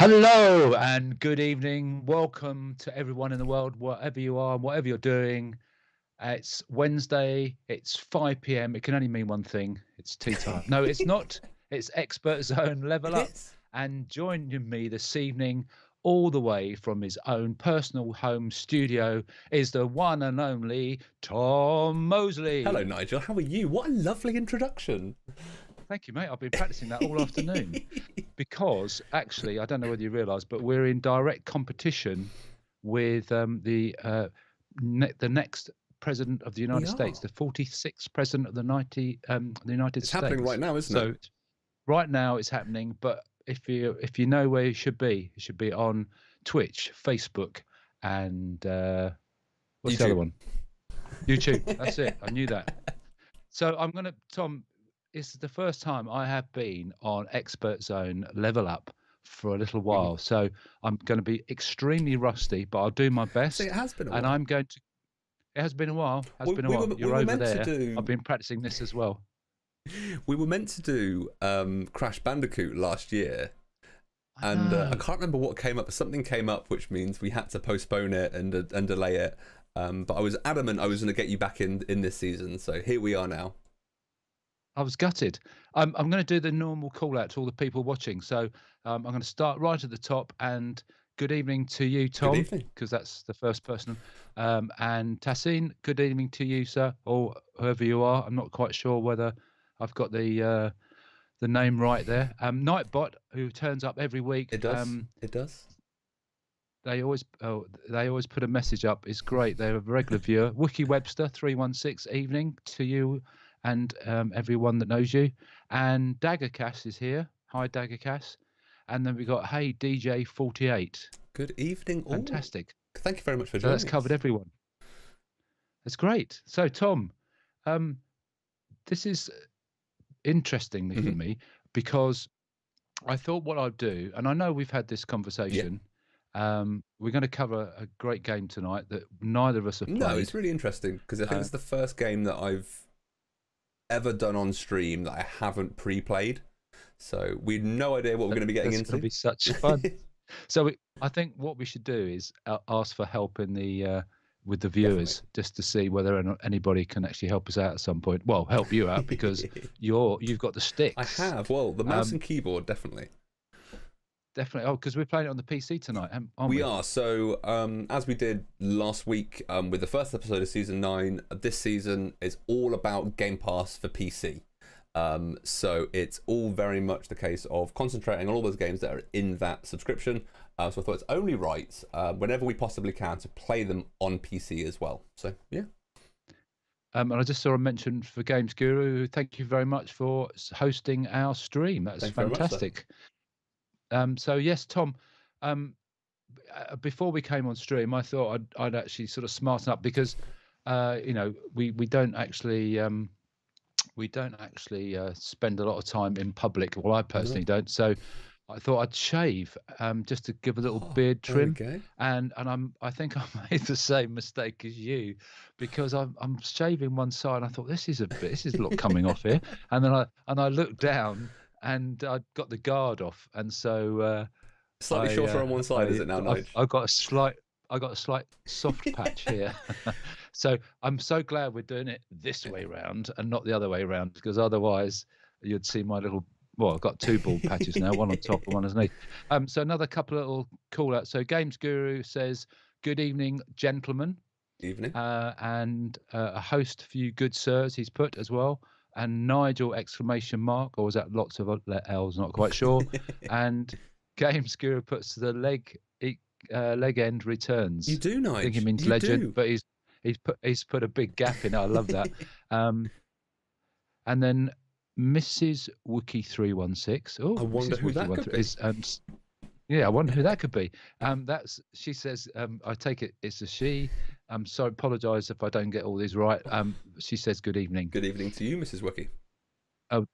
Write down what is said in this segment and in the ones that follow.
Hello and good evening. Welcome to everyone in the world, wherever you are, whatever you're doing. It's Wednesday. It's 5 p.m. It can only mean one thing. It's tea time. No, it's not. It's Expert Zone Level It Up. is. And joining me this evening, all the way from his own personal home studio, is the one and only Tom Hello, Mosley. Nigel. How are you? What a lovely introduction. Thank you, mate. I've been practicing that all afternoon. Because actually, I don't know whether you realise, but we're in direct competition with the next president of the We United States, are. the 46th president of the United It's States. happening right now, isn't it? So right now it's happening. But if you know where you should be on Twitch, Facebook, and what's the other YouTube. one? YouTube. That's it. I knew that. So Tom. This is the first time I have been on Expert Zone Level Up for a little while, so I'm going to be extremely rusty, but I'll do my best. See, it has been a And while. I'm going to. It has been a while. We You're were over meant there. to do. I've been practicing this as well. We were meant to do Crash Bandicoot last year, and I can't remember what came up. Something came up, which means we had to postpone it and delay it. But I was adamant I was going to get you back in this season, so here we are now. I was gutted. I'm going to do the normal call out to all the people watching. So I'm going to start right at the top. And good evening to you, Tom. Good evening. Because that's the first person. And Tassine, good evening to you, sir, or whoever you are. I'm not quite sure whether I've got the name right there. Nightbot, who turns up every week. It does. It does. They always put a message up. It's great. They're a regular viewer. Wookie Webster 316 evening to you and everyone that knows you. And Daggercass is here. Hi Daggercass. And then we got Hey DJ 48. Good evening. Fantastic. Ooh. Thank you very much for So joining that's covered everyone. That's great. So Tom, this is interesting for me because I thought what I'd do, and I know we've had this conversation. Yeah. We're going to cover a great game tonight that neither of us have played. No, it's really interesting because I think it's the first game that I've ever done on stream that I haven't pre-played. So we have no idea what we're going to be getting into. It's going to be such fun. So I think what we should do is ask for help in the with the viewers, just to see whether anybody can actually help us out at some point. Well, help you out because you've got the sticks. I have. Well, the mouse and keyboard, definitely. Definitely. Oh, because we're playing it on the PC tonight, aren't we? We are. So, as we did last week with the first episode of Season 9, this season is all about Game Pass for PC. So it's all very much the case of concentrating on all those games that are in that subscription. So I thought it's only right, whenever we possibly can, to play them on PC as well. So, yeah. And I just saw a mention for Games Guru. Thank you very much for hosting our stream. That's fantastic. So yes, Tom, before we came on stream, I thought I'd actually sort of smarten up because, we don't actually spend a lot of time in public. Well, I personally don't. So I thought I'd shave just to give a little beard trim. And I think I made the same mistake as you because I'm shaving one side. And I thought this is a lot coming off here. And then I looked down. And I got the guard off, and so slightly shorter on one side, is it now, Nige? I got a slight soft patch here. So I'm so glad we're doing it this way round and not the other way around, because otherwise you'd see my little. Well, I've got two bald patches now, one on top and one underneath. So another couple of little call outs. So Games Guru says, "Good evening, gentlemen." Evening. And a host for you, good sirs. He's put as well. And Nigel exclamation mark, or was that lots of L's? Not quite sure. And Games Guru puts the leg end returns. You do, Nigel. I think he means legend, but he's put a big gap in it. I love that. And then Mrs. Wookie 316. Oh, I wonder who that could be. Is, yeah, I wonder who that could be. She says, I take it it's a she. So I apologise if I don't get all these right. She says, good evening. Good evening to you, Mrs. Wookie. Oh,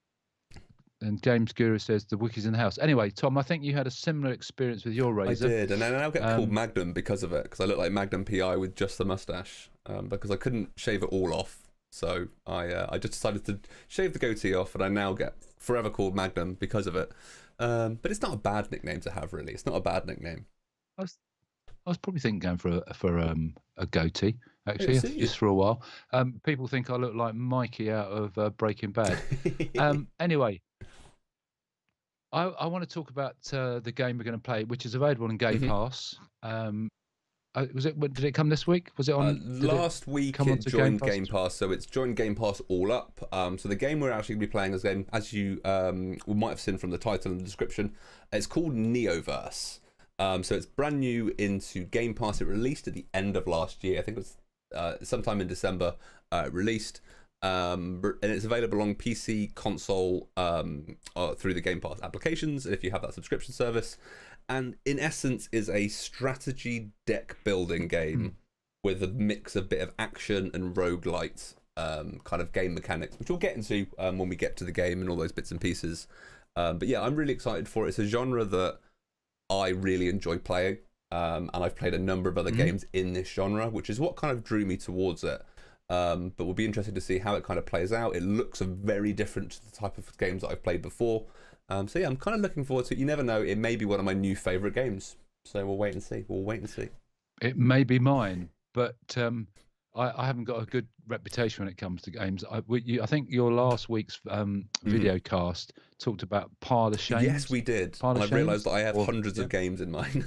and James Guru says the Wookie's in the house. Anyway, Tom, I think you had a similar experience with your razor. I did, and I now get called Magnum because of it, because I look like Magnum PI with just the mustache, because I couldn't shave it all off. So I just decided to shave the goatee off, and I now get forever called Magnum because of it. But it's not a bad nickname to have, really. It's not a bad nickname. I was probably thinking going for a goatee, actually, just for a while. People think I look like Mikey out of Breaking Bad. Anyway, I want to talk about the game we're going to play, which is available in Game Pass. Was it? Did it come this week? Was it on last week? It joined Game Pass, so it's joined Game Pass all up. So the game we're actually going to be playing, as you might have seen from the title and the description, it's called Neoverse. So it's brand new into Game Pass. It released at the end of last year. I think it was sometime in December. Released, and it's available on PC, console, through the Game Pass applications. If you have that subscription service. And in essence is a strategy deck building game with a mix of bit of action and roguelite kind of game mechanics, which we'll get into when we get to the game and all those bits and pieces. But yeah, I'm really excited for it. It's a genre that I really enjoy playing, and I've played a number of other games in this genre, which is what kind of drew me towards it. But we'll be interested to see how it kind of plays out. It looks very different to the type of games that I've played before. So yeah, I'm kind of looking forward to it. You never know, it may be one of my new favourite games. So we'll wait and see. It may be mine, but I haven't got a good reputation when it comes to games. I think your last week's video cast talked about Pile of Shame. Yes, we did. And I realised that I have hundreds of games in mine.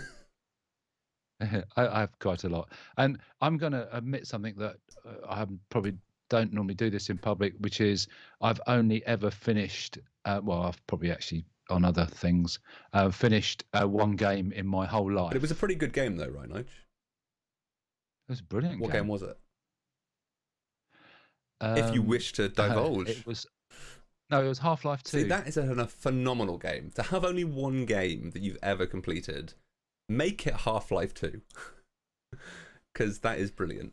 I have quite a lot. And I'm going to admit something that I probably don't normally do this in public, which is I've only ever finished, I've probably actually on other things, finished one game in my whole life. But it was a pretty good game though, right, Nige? It was a brilliant game. What game was it? If you wish to divulge. It was Half-Life 2. See, that is a phenomenal game. To have only one game that you've ever completed, make it Half-Life 2. Because that is brilliant.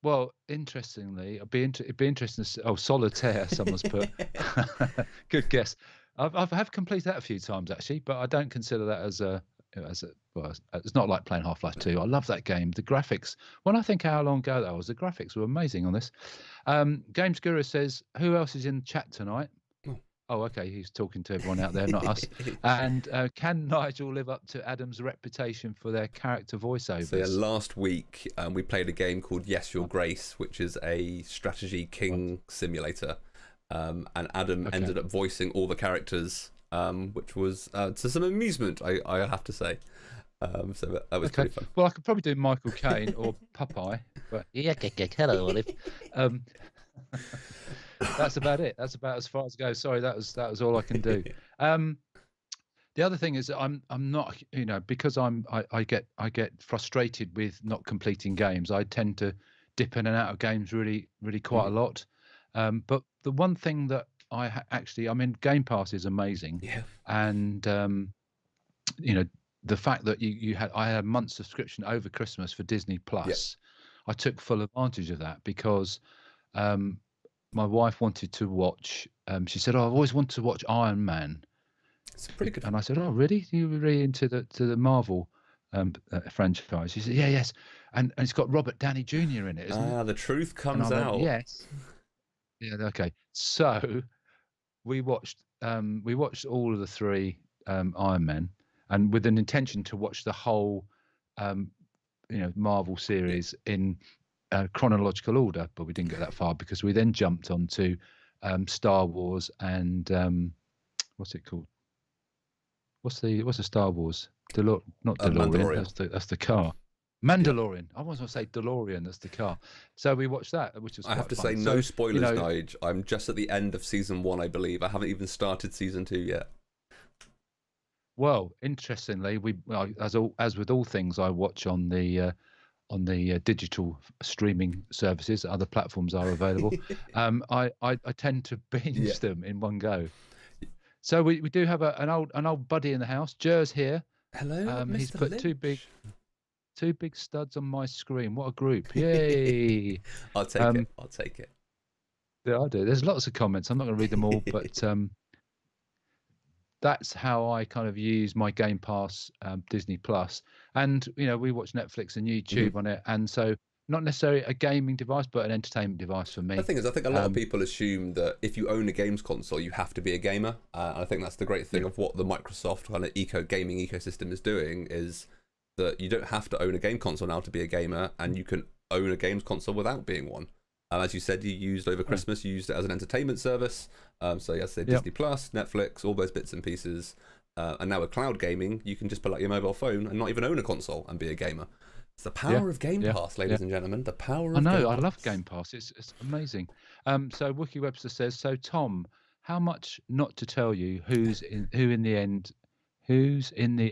Well, interestingly, it'd be interesting to see. Oh, Solitaire, someone's put. Good guess. I've completed that a few times actually, but I don't consider that as a. Well, it's not like playing Half-Life 2. I love that game. The graphics. When I think how long ago that was, the graphics were amazing on this. Games Guru says, "Who else is in chat tonight?" Oh, okay. He's talking to everyone out there, not us. And can Nigel live up to Adam's reputation for their character voiceovers? So yeah, last week we played a game called Yes, Your Grace, which is a strategy king simulator. And Adam ended up voicing all the characters, which was to some amusement, I have to say. So that was pretty fun. Well, I could probably do Michael Caine or Popeye, but hello, Olive. That's about it. That's about as far as it goes. Sorry, that was all I can do. The other thing is that I'm not, because I get frustrated with not completing games. I tend to dip in and out of games really quite a lot. But the one thing that Game Pass is amazing. Yeah. And the fact that I had a month's subscription over Christmas for Disney Plus. I took full advantage of that because my wife wanted to watch. She said, "Oh, I've always wanted to watch Iron Man." It's pretty good. And I said, "Oh, really? You were really into the Marvel franchise?" She said, "Yeah, yes." And it's got Robert Downey Jr. in it, isn't it? The truth comes out. Went, yes. Yeah. Okay. So we watched all of the three Iron Men, and with an intention to watch the whole Marvel series in chronological order, but we didn't get that far because we then jumped onto Star Wars and what's it called? What's the Star Wars? Not DeLorean. That's the car. Mandalorian. I was going to say DeLorean. That's the car. So we watched that, which was. I have to say, no spoilers, Nige. I'm just at the end of season 1, I believe. I haven't even started season 2 yet. Well, interestingly, as with all things I watch on the digital streaming services, other platforms are available. I tend to binge them in one go. So we do have an old buddy in the house. Jer's here. Hello, Mr. He's put Lynch. two big studs on my screen. What a group! Yay! I'll take it. Yeah, I do. There's lots of comments. I'm not going to read them all, but that's how I kind of use my Game Pass, Disney Plus, and we watch Netflix and YouTube on it. And so not necessarily a gaming device, but an entertainment device for me. The thing is, I think a lot of people assume that if you own a games console, you have to be a gamer. And I think that's the great thing of what the Microsoft kind of gaming ecosystem is doing, is that you don't have to own a game console now to be a gamer, and you can own a games console without being one. As you said, you used over Christmas, you used it as an entertainment service. So yes, Disney Plus, Netflix, all those bits and pieces. And now with cloud gaming, you can just pull out your mobile phone and not even own a console and be a gamer. It's the power of Game Pass, ladies and gentlemen. The power of Game Pass. I love Game Pass. It's amazing. So Wookie Webster says, so Tom, how much not to tell you who's in the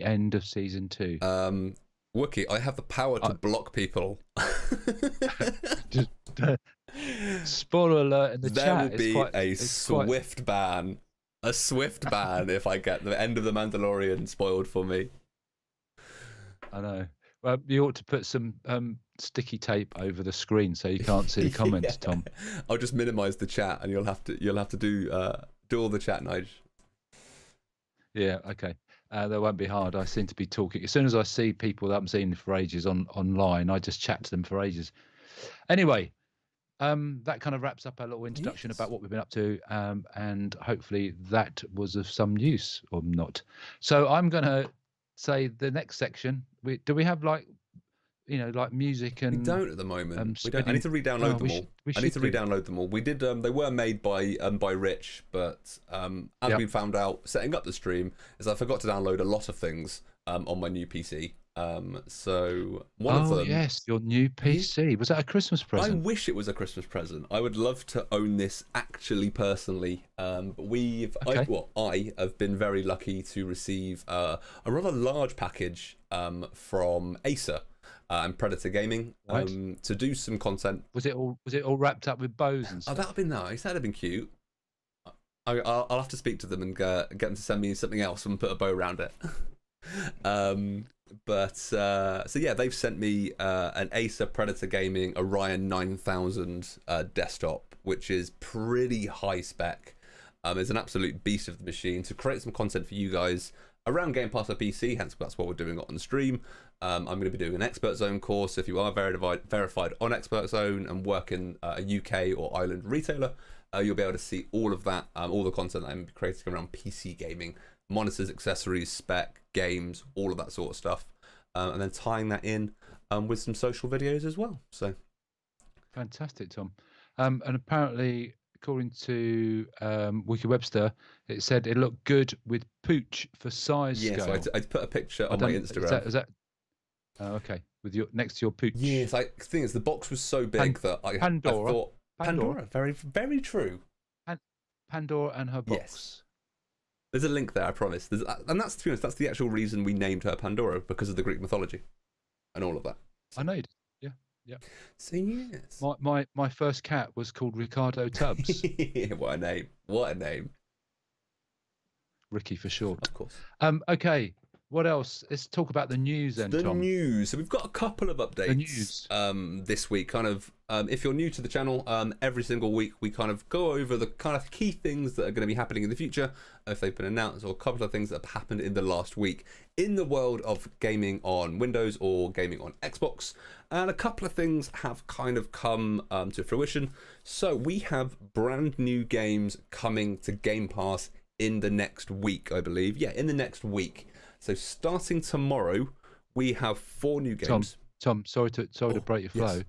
end of season 2? Wookie, I have the power to block people. Just, spoiler alert in the there chat. There will be a swift ban. A swift ban if I get the end of The Mandalorian spoiled for me. I know. Well, you ought to put some sticky tape over the screen so you can't see the comments, Tom. I'll just minimise the chat, and you'll have to do all the chat, Nige. Yeah, okay. That won't be hard. I seem to be talking. As soon as I see people that I haven't seen for ages online, I just chat to them for ages. Anyway, that kind of wraps up our little introduction about what we've been up to, and hopefully that was of some use or not. So I'm going to say the next section. Do we have like music and? We don't at the moment. We don't. I need to re-download them all. I need to re-download them all. We did. They were made by Rich, but as we found out setting up the stream, is I forgot to download a lot of things on my new PC. So one of them. Oh yes, your new PC. Was that a Christmas present? I wish it was a Christmas present. I would love to own this actually personally. But I have been very lucky to receive a rather large package from Acer and Predator Gaming to do some content. Was it all wrapped up with bows and stuff? Oh, that'd been nice. That'd have been cute. I'll have to speak to them and get them to send me something else and put a bow around it. So yeah, they've sent me an Acer Predator Gaming Orion 9000 desktop, which is pretty high spec. It's an absolute beast of the machine to create some content for you guys around Game Pass or PC. Hence, that's what we're doing on the stream. I'm going to be doing an Expert Zone course. If you are verified on Expert Zone and work in a UK or Ireland retailer, you'll be able to see all of that, all the content I'm creating around PC gaming. Monitors, accessories, spec, games, all of that sort of stuff, and then tying that in with some social videos as well. So fantastic, Tom. And apparently, according to Wiki Webster, it said it looked good with pooch for size scale. So I put a picture on my Instagram. Is that okay? With your next to your pooch. Yes, the thing is, the box was so big that I thought Pandora. Very, very true. Pandora and her box. Yes. There's a link there, I promise. And that's, to be honest, that's the actual reason we named her Pandora, because of the Greek mythology and all of that. I know you did. Yeah. So yes. My first cat was called Ricardo Tubbs. What a name. What a name. Ricky for short. Of course. Okay. What else? Let's talk about the news then, Tom. The news. So we've got a couple of updates. The news. This week, kind of, if you're new to the channel, every single week we kind of go over the kind of key things that are going to be happening in the future, if they've been announced, or a couple of things that have happened in the last week in the world of gaming on Windows or gaming on Xbox. And a couple of things have kind of come to fruition. So we have brand new games coming to Game Pass in the next week, I believe. Yeah, in the next week. So starting tomorrow, we have 4 new games. Tom, sorry to break your flow. Yes.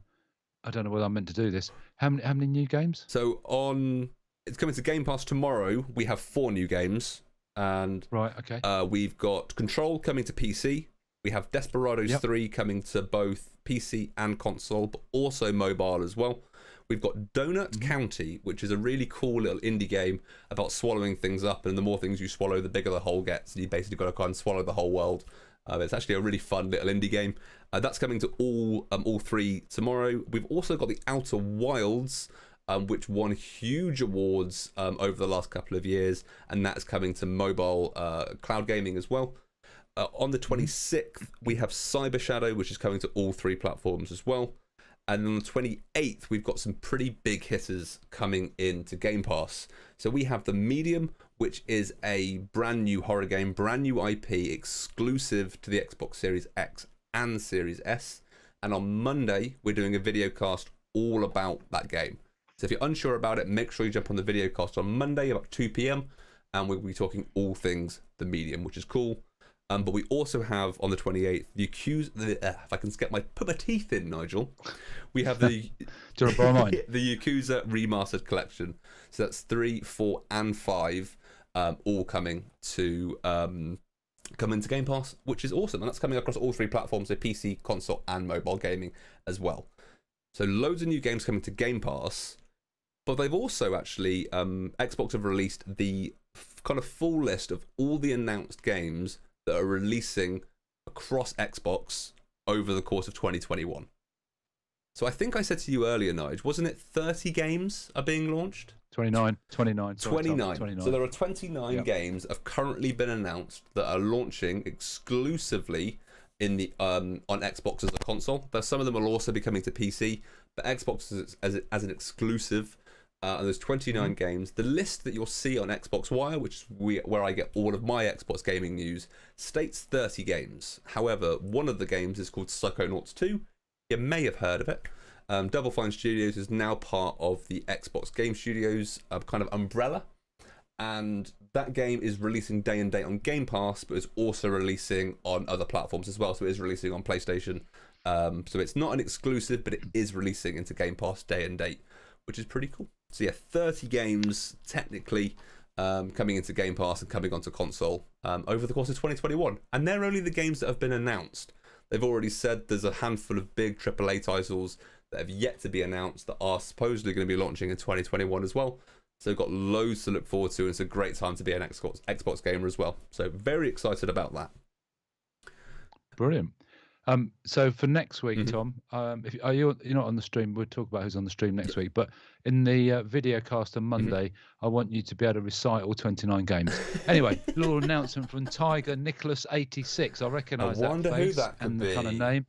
I don't know whether I'm meant to do this. How many new games? So it's coming to Game Pass tomorrow. We have 4 new games, and right, okay. We've got Control coming to PC. We have Desperados 3 coming to both PC and console, but also mobile as well. We've got Donut County, which is a really cool little indie game about swallowing things up, and the more things you swallow, the bigger the hole gets. You basically got to kind of swallow the whole world. It's actually a really fun little indie game. That's coming to all 3 tomorrow. We've also got the Outer Wilds, which won huge awards over the last couple of years, and that's coming to mobile cloud gaming as well. On the 26th, we have Cyber Shadow, which is coming to all 3 platforms as well. And on the 28th, we've got some pretty big hitters coming into Game Pass. So we have The Medium, which is a brand new horror game, brand new IP, exclusive to the Xbox Series X and Series S. And on Monday, we're doing a video cast all about that game. So if you're unsure about it, make sure you jump on the video cast on Monday about 2 p.m. and we'll be talking all things The Medium, which is cool. But we also have on the 28th the if I can put my teeth in, Nigel. We have the Do you want to borrow mine? the Yakuza Remastered Collection. So that's 3, 4, and 5, all coming into Game Pass, which is awesome. And that's coming across all 3 platforms, so PC, console, and mobile gaming as well. So loads of new games coming to Game Pass. But they've also actually, Xbox have released the kind of full list of all the announced games that are releasing across Xbox over the course of 2021. So I think I said to you earlier, Nige, wasn't it 30 games are being launched? 29. 29. So there are 29 games that have currently been announced that are launching exclusively in the on Xbox as a console. But some of them will also be coming to PC, but Xbox as an exclusive. And there's 29 games. The list that you'll see on Xbox Wire, which is where I get all of my Xbox gaming news, states 30 games. However, one of the games is called Psychonauts 2. You may have heard of it. Double Fine Studios is now part of the Xbox Game Studios kind of umbrella. And that game is releasing day and date on Game Pass, but is also releasing on other platforms as well. So it is releasing on PlayStation. So it's not an exclusive, but it is releasing into Game Pass day and date, which is pretty cool. So yeah, 30 games technically coming into Game Pass and coming onto console over the course of 2021. And they're only the games that have been announced. They've already said there's a handful of big AAA titles that have yet to be announced that are supposedly going to be launching in 2021 as well. So we've got loads to look forward to, and it's a great time to be an Xbox gamer as well. So very excited about that. Brilliant. So for next week, Tom, you're not on the stream, we'll talk about who's on the stream next week. But in the video cast on Monday, I want you to be able to recite all 29 games. Anyway, little announcement from Tiger Nicholas 86. I recognise that face who that and be. The kind of name.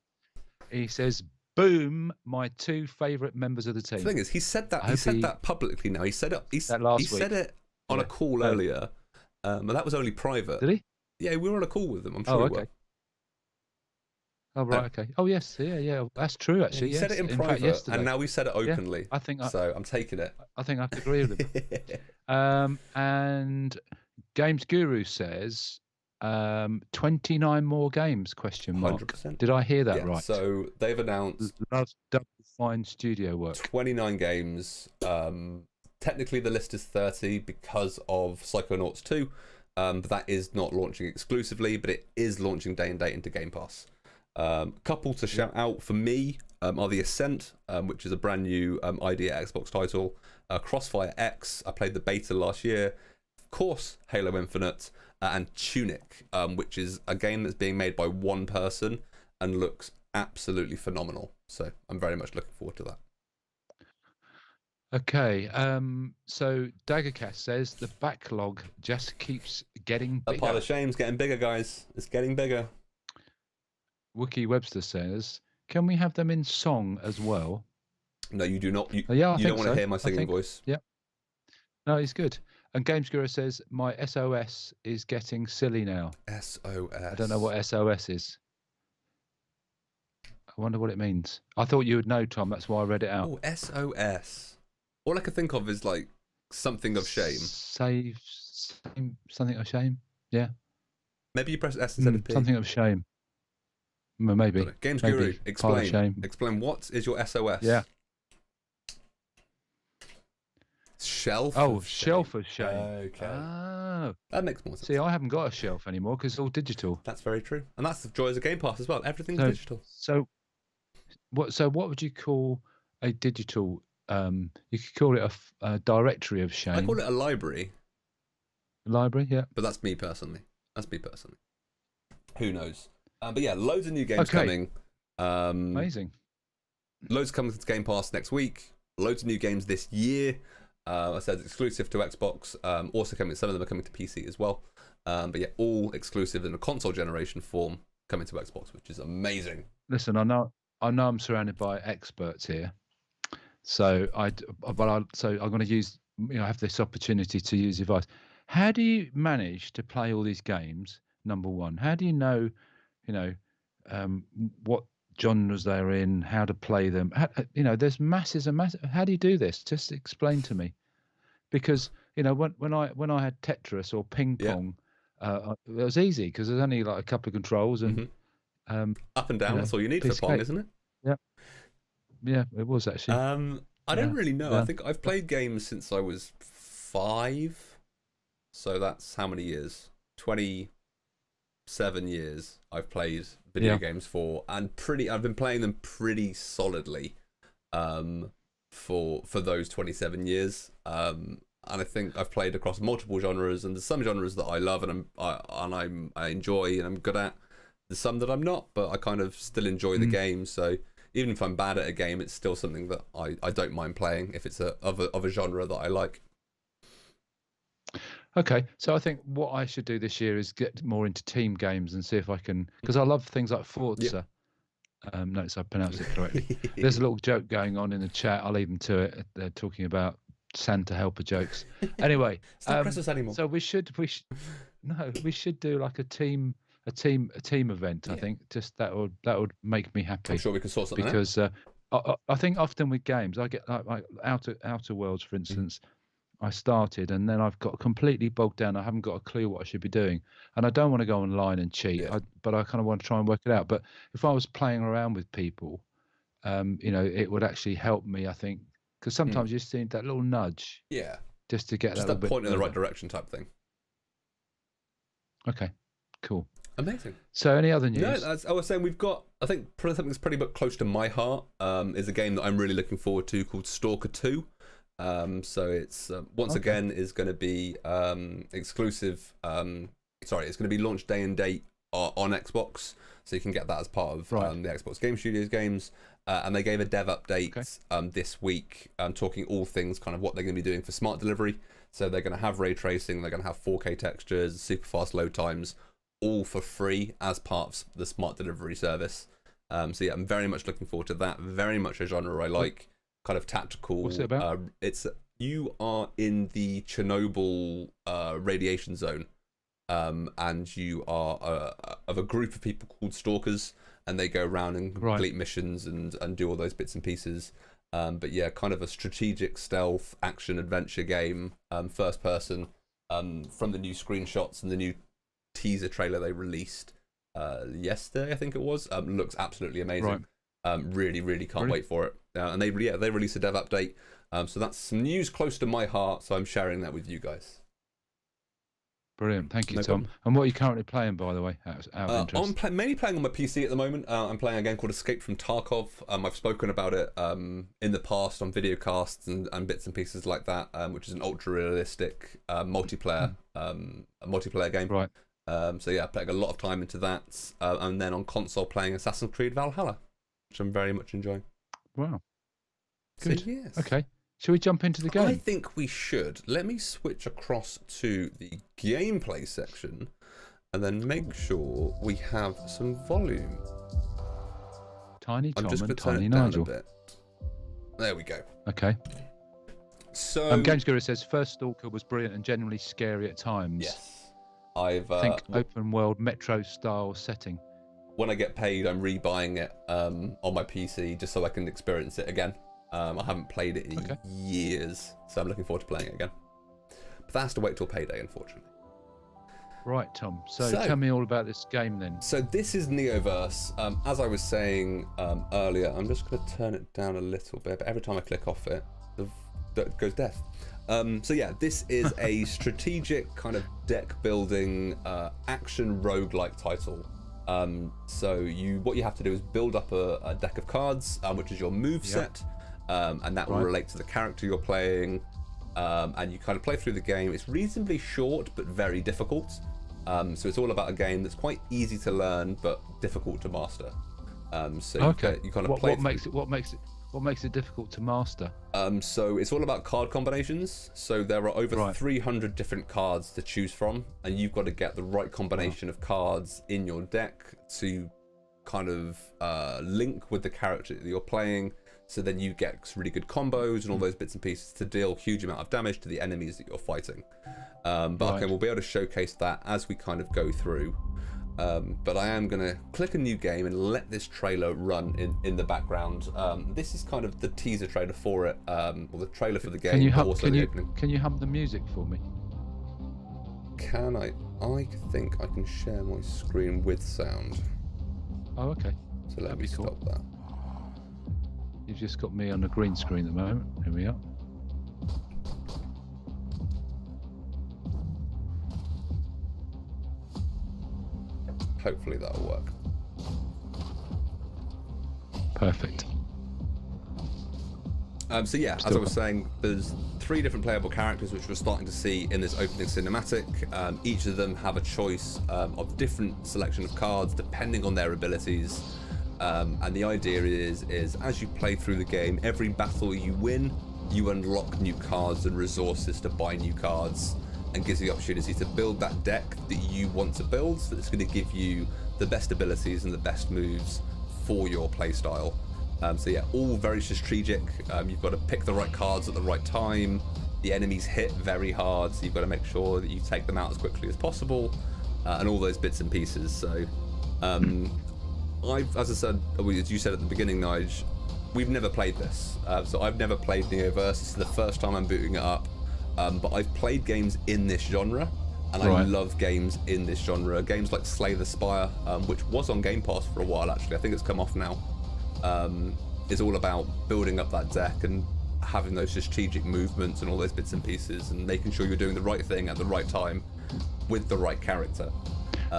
He says, "Boom, my 2 favourite members of the team." The thing is, he said that. He said that publicly. Now he said it. He said it on a call earlier, and that was only private. Did he? Yeah, we were on a call with him. I'm sure. Oh, okay. Oh, right, okay. Oh, yes, yeah, that's true, actually. He said it in private, yesterday. And now we've said it openly. Yeah, so I'm taking it. I think I have to agree with him. And Games Guru says 29 more games, question mark. 100%. Did I hear that right? So they've announced Double Fine studio work. 29 games. Technically, the list is 30 because of Psychonauts 2, but that is not launching exclusively, but it is launching day and date into Game Pass. Couple to shout out for me are The Ascent, which is a brand new ID Xbox title. Crossfire X, I played the beta last year. Of course, Halo Infinite, and Tunic, which is a game that's being made by one person and looks absolutely phenomenal. So I'm very much looking forward to that. Okay, so Daggercast says the backlog just keeps getting bigger. A pile of shame's getting bigger, guys. It's getting bigger. Wookie Webster says, "Can we have them in song as well?" No, you do not. You don't want to hear my singing voice. Yeah. No, he's good. And Games Guru says, "My SOS is getting silly now." SOS. I don't know what SOS is. I wonder what it means. I thought you would know, Tom. That's why I read it out. Oh, SOS. All I could think of is like something of shame. Something of shame. Yeah. Maybe you press S instead of P. Something of shame. Maybe. Games Guru, explain what is your SOS? Yeah. Shelf. Oh, shelf of shame. Okay. Oh. That makes more sense. See, I haven't got a shelf anymore because it's all digital. That's very true, and that's the joys of Game Pass as well. Everything's digital. So what would you call a digital? You could call it a directory of shame. I call it a library. Library, yeah. But that's me personally. Who knows? But yeah, loads of new games coming. Amazing. Loads coming to Game Pass next week. Loads of new games this year. I said exclusive to Xbox. Also coming. Some of them are coming to PC as well. But yeah, all exclusive in a console generation form coming to Xbox, which is amazing. Listen, I know I'm surrounded by experts here, so I'm going to use. I have this opportunity to use advice. How do you manage to play all these games? Number one, how do you know, what genres they're in, how to play them. There's masses and masses. How do you do this? Just explain to me. Because when I had Tetris or ping pong, it was easy because there's only like a couple of controls and up and down. That's all you need for pong, isn't it? Yeah, it was actually. I don't really know. I think I've played games since I was 5, so that's how many years? 27 years I've played video games for, and I've been playing them pretty solidly for those 27 years. And I think I've played across multiple genres, and there's some genres that I love and I enjoy and I'm good at. There's some that I'm not, but I kind of still enjoy the game. So even if I'm bad at a game, it's still something that I don't mind playing if it's of a genre that I like. Okay, so I think what I should do this year is get more into team games and see if I can, because I love things like Forza. Notice I pronounced it correctly. There's a little joke going on in the chat. I'll leave them to it. They're talking about Santa helper jokes. Anyway, it's not Christmas anymore. So we should do like a team event. I think just that would make me happy. I'm sure we can sort something because I think often with games I get like Outer Worlds, for instance. I started and then I've got completely bogged down. I haven't got a clue what I should be doing, and I don't want to go online and cheat. But I kind of want to try and work it out. But if I was playing around with people, it would actually help me. I think because sometimes you just need that little nudge. Yeah. Just to get that point in the right direction type thing. Okay. Cool. Amazing. So, any other news? No, as I was saying, we've got, I think, something that's pretty much close to my heart is a game that I'm really looking forward to called Stalker 2. So it's once again is going to be exclusive. It's going to be launch day and date on Xbox, so you can get that as part of the Xbox Game Studios games. And they gave a dev update this week, talking all things kind of what they're going to be doing for smart delivery. So they're going to have ray tracing, they're going to have 4K textures, super fast load times, all for free as part of the smart delivery service. So yeah, I'm very much looking forward to that. Very much a genre I like. Kind of tactical. What's it about? You are in the Chernobyl radiation zone, and you are of a group of people called Stalkers, and they go around and complete missions and do all those bits and pieces. But yeah, kind of a strategic stealth action adventure game, first person, from the new screenshots and the new teaser trailer they released yesterday, I think it was. Looks absolutely amazing. Really, really can't wait for it. And they released a dev update. So that's some news close to my heart. So I'm sharing that with you guys. Brilliant, thank you, Tom. And what are you currently playing, by the way? Out of interest. I'm mainly playing on my PC at the moment. I'm playing a game called Escape from Tarkov. I've spoken about it in the past on video casts and bits and pieces like that, which is an ultra realistic multiplayer game. Right. So yeah, playing a lot of time into that, and then on console playing Assassin's Creed Valhalla, which I'm very much enjoying. Wow. Good. So, yes. Okay. Shall we jump into the game? I think we should. Let me switch across to the gameplay section and then make sure we have some volume. Tiny Tom and Tiny Nigel. There we go. Okay. So Games Guru says first Stalker was brilliant and genuinely scary at times. Yes. I think open world metro style setting. When I get paid, I'm rebuying it on my PC just so I can experience it again. I haven't played it in years, so I'm looking forward to playing it again. But that has to wait till payday, unfortunately. Right, Tom. So tell me all about this game then. So this is Neoverse. As I was saying earlier, I'm just going to turn it down a little bit, but every time I click off it, it goes deaf. So yeah, this is a strategic kind of deck building action roguelike title. So what you have to do is build up a deck of cards, which is your move set. And that will relate to the character you're playing, and you kind of play through the game. It's reasonably short but very difficult, so it's all about a game that's quite easy to learn but difficult to master. So you kind of play. What makes it difficult to master? So it's all about card combinations. So there are over 300 different cards to choose from, and you've got to get the right combination of cards in your deck to kind of link with the character that you're playing. So then you get really good combos and all those bits and pieces to deal huge amount of damage to the enemies that you're fighting. But okay, we'll be able to showcase that as we kind of go through. but I am going to click a new game and let this trailer run in the background. This is kind of the teaser trailer for it, or the trailer for the game. Can you hum the music for me? Can I? I think I can share my screen with sound. Oh, okay. So let me stop that. You've just got me on a green screen at the moment. Here we are. Hopefully that'll work. Perfect. So yeah, as I was saying, there's 3 different playable characters which we're starting to see in this opening cinematic. Each of them have a choice of different selection of cards depending on their abilities. And the idea is as you play through the game, every battle you win, you unlock new cards and resources to buy new cards, and gives you the opportunity to build that deck that you want to build, so it's going to give you the best abilities and the best moves for your playstyle. So yeah, all very strategic. You've got to pick the right cards at the right time. The enemies hit very hard, so you've got to make sure that you take them out as quickly as possible, and all those bits and pieces. So as I said, as you said at the beginning, Nige, we've never played this. So I've never played Neoverse. This is the first time I'm booting it up. But I've played games in this genre, and I love games in this genre. Games like Slay the Spire, which was on Game Pass for a while actually. I think it's come off now. Is all about building up that deck and having those strategic movements and all those bits and pieces, and making sure you're doing the right thing at the right time with the right character.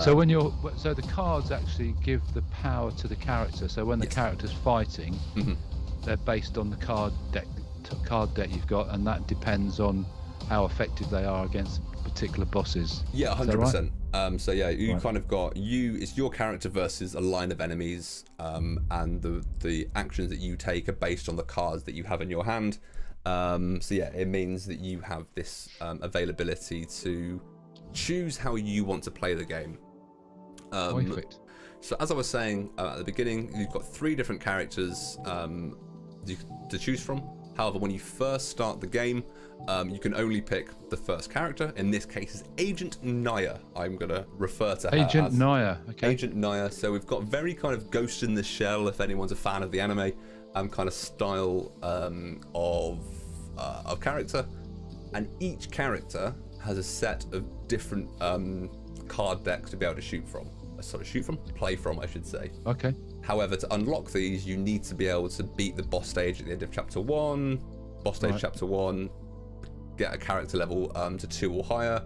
So the cards actually give the power to the character. So when the character's fighting, they're based on the card deck you've got, and that depends on how effective they are against particular bosses. Yeah, 100%. Right? So yeah, you kind of got it's your character versus a line of enemies, and the actions that you take are based on the cards that you have in your hand. So yeah, it means that you have this availability to choose how you want to play the game. So as I was saying at the beginning, you've got 3 different characters to choose from. However, when you first start the game, you can only pick the first character. In this case, is Agent Naya. I'm going to refer to her Agent Naya. Okay. Agent Naya. So we've got very kind of Ghost in the Shell, if anyone's a fan of the anime, kind of style of character. And each character has a set of different card decks to be able to play from, I should say. Okay. However, to unlock these, you need to be able to beat the boss stage at the end of chapter 1, chapter 1, get a character level to 2 or higher,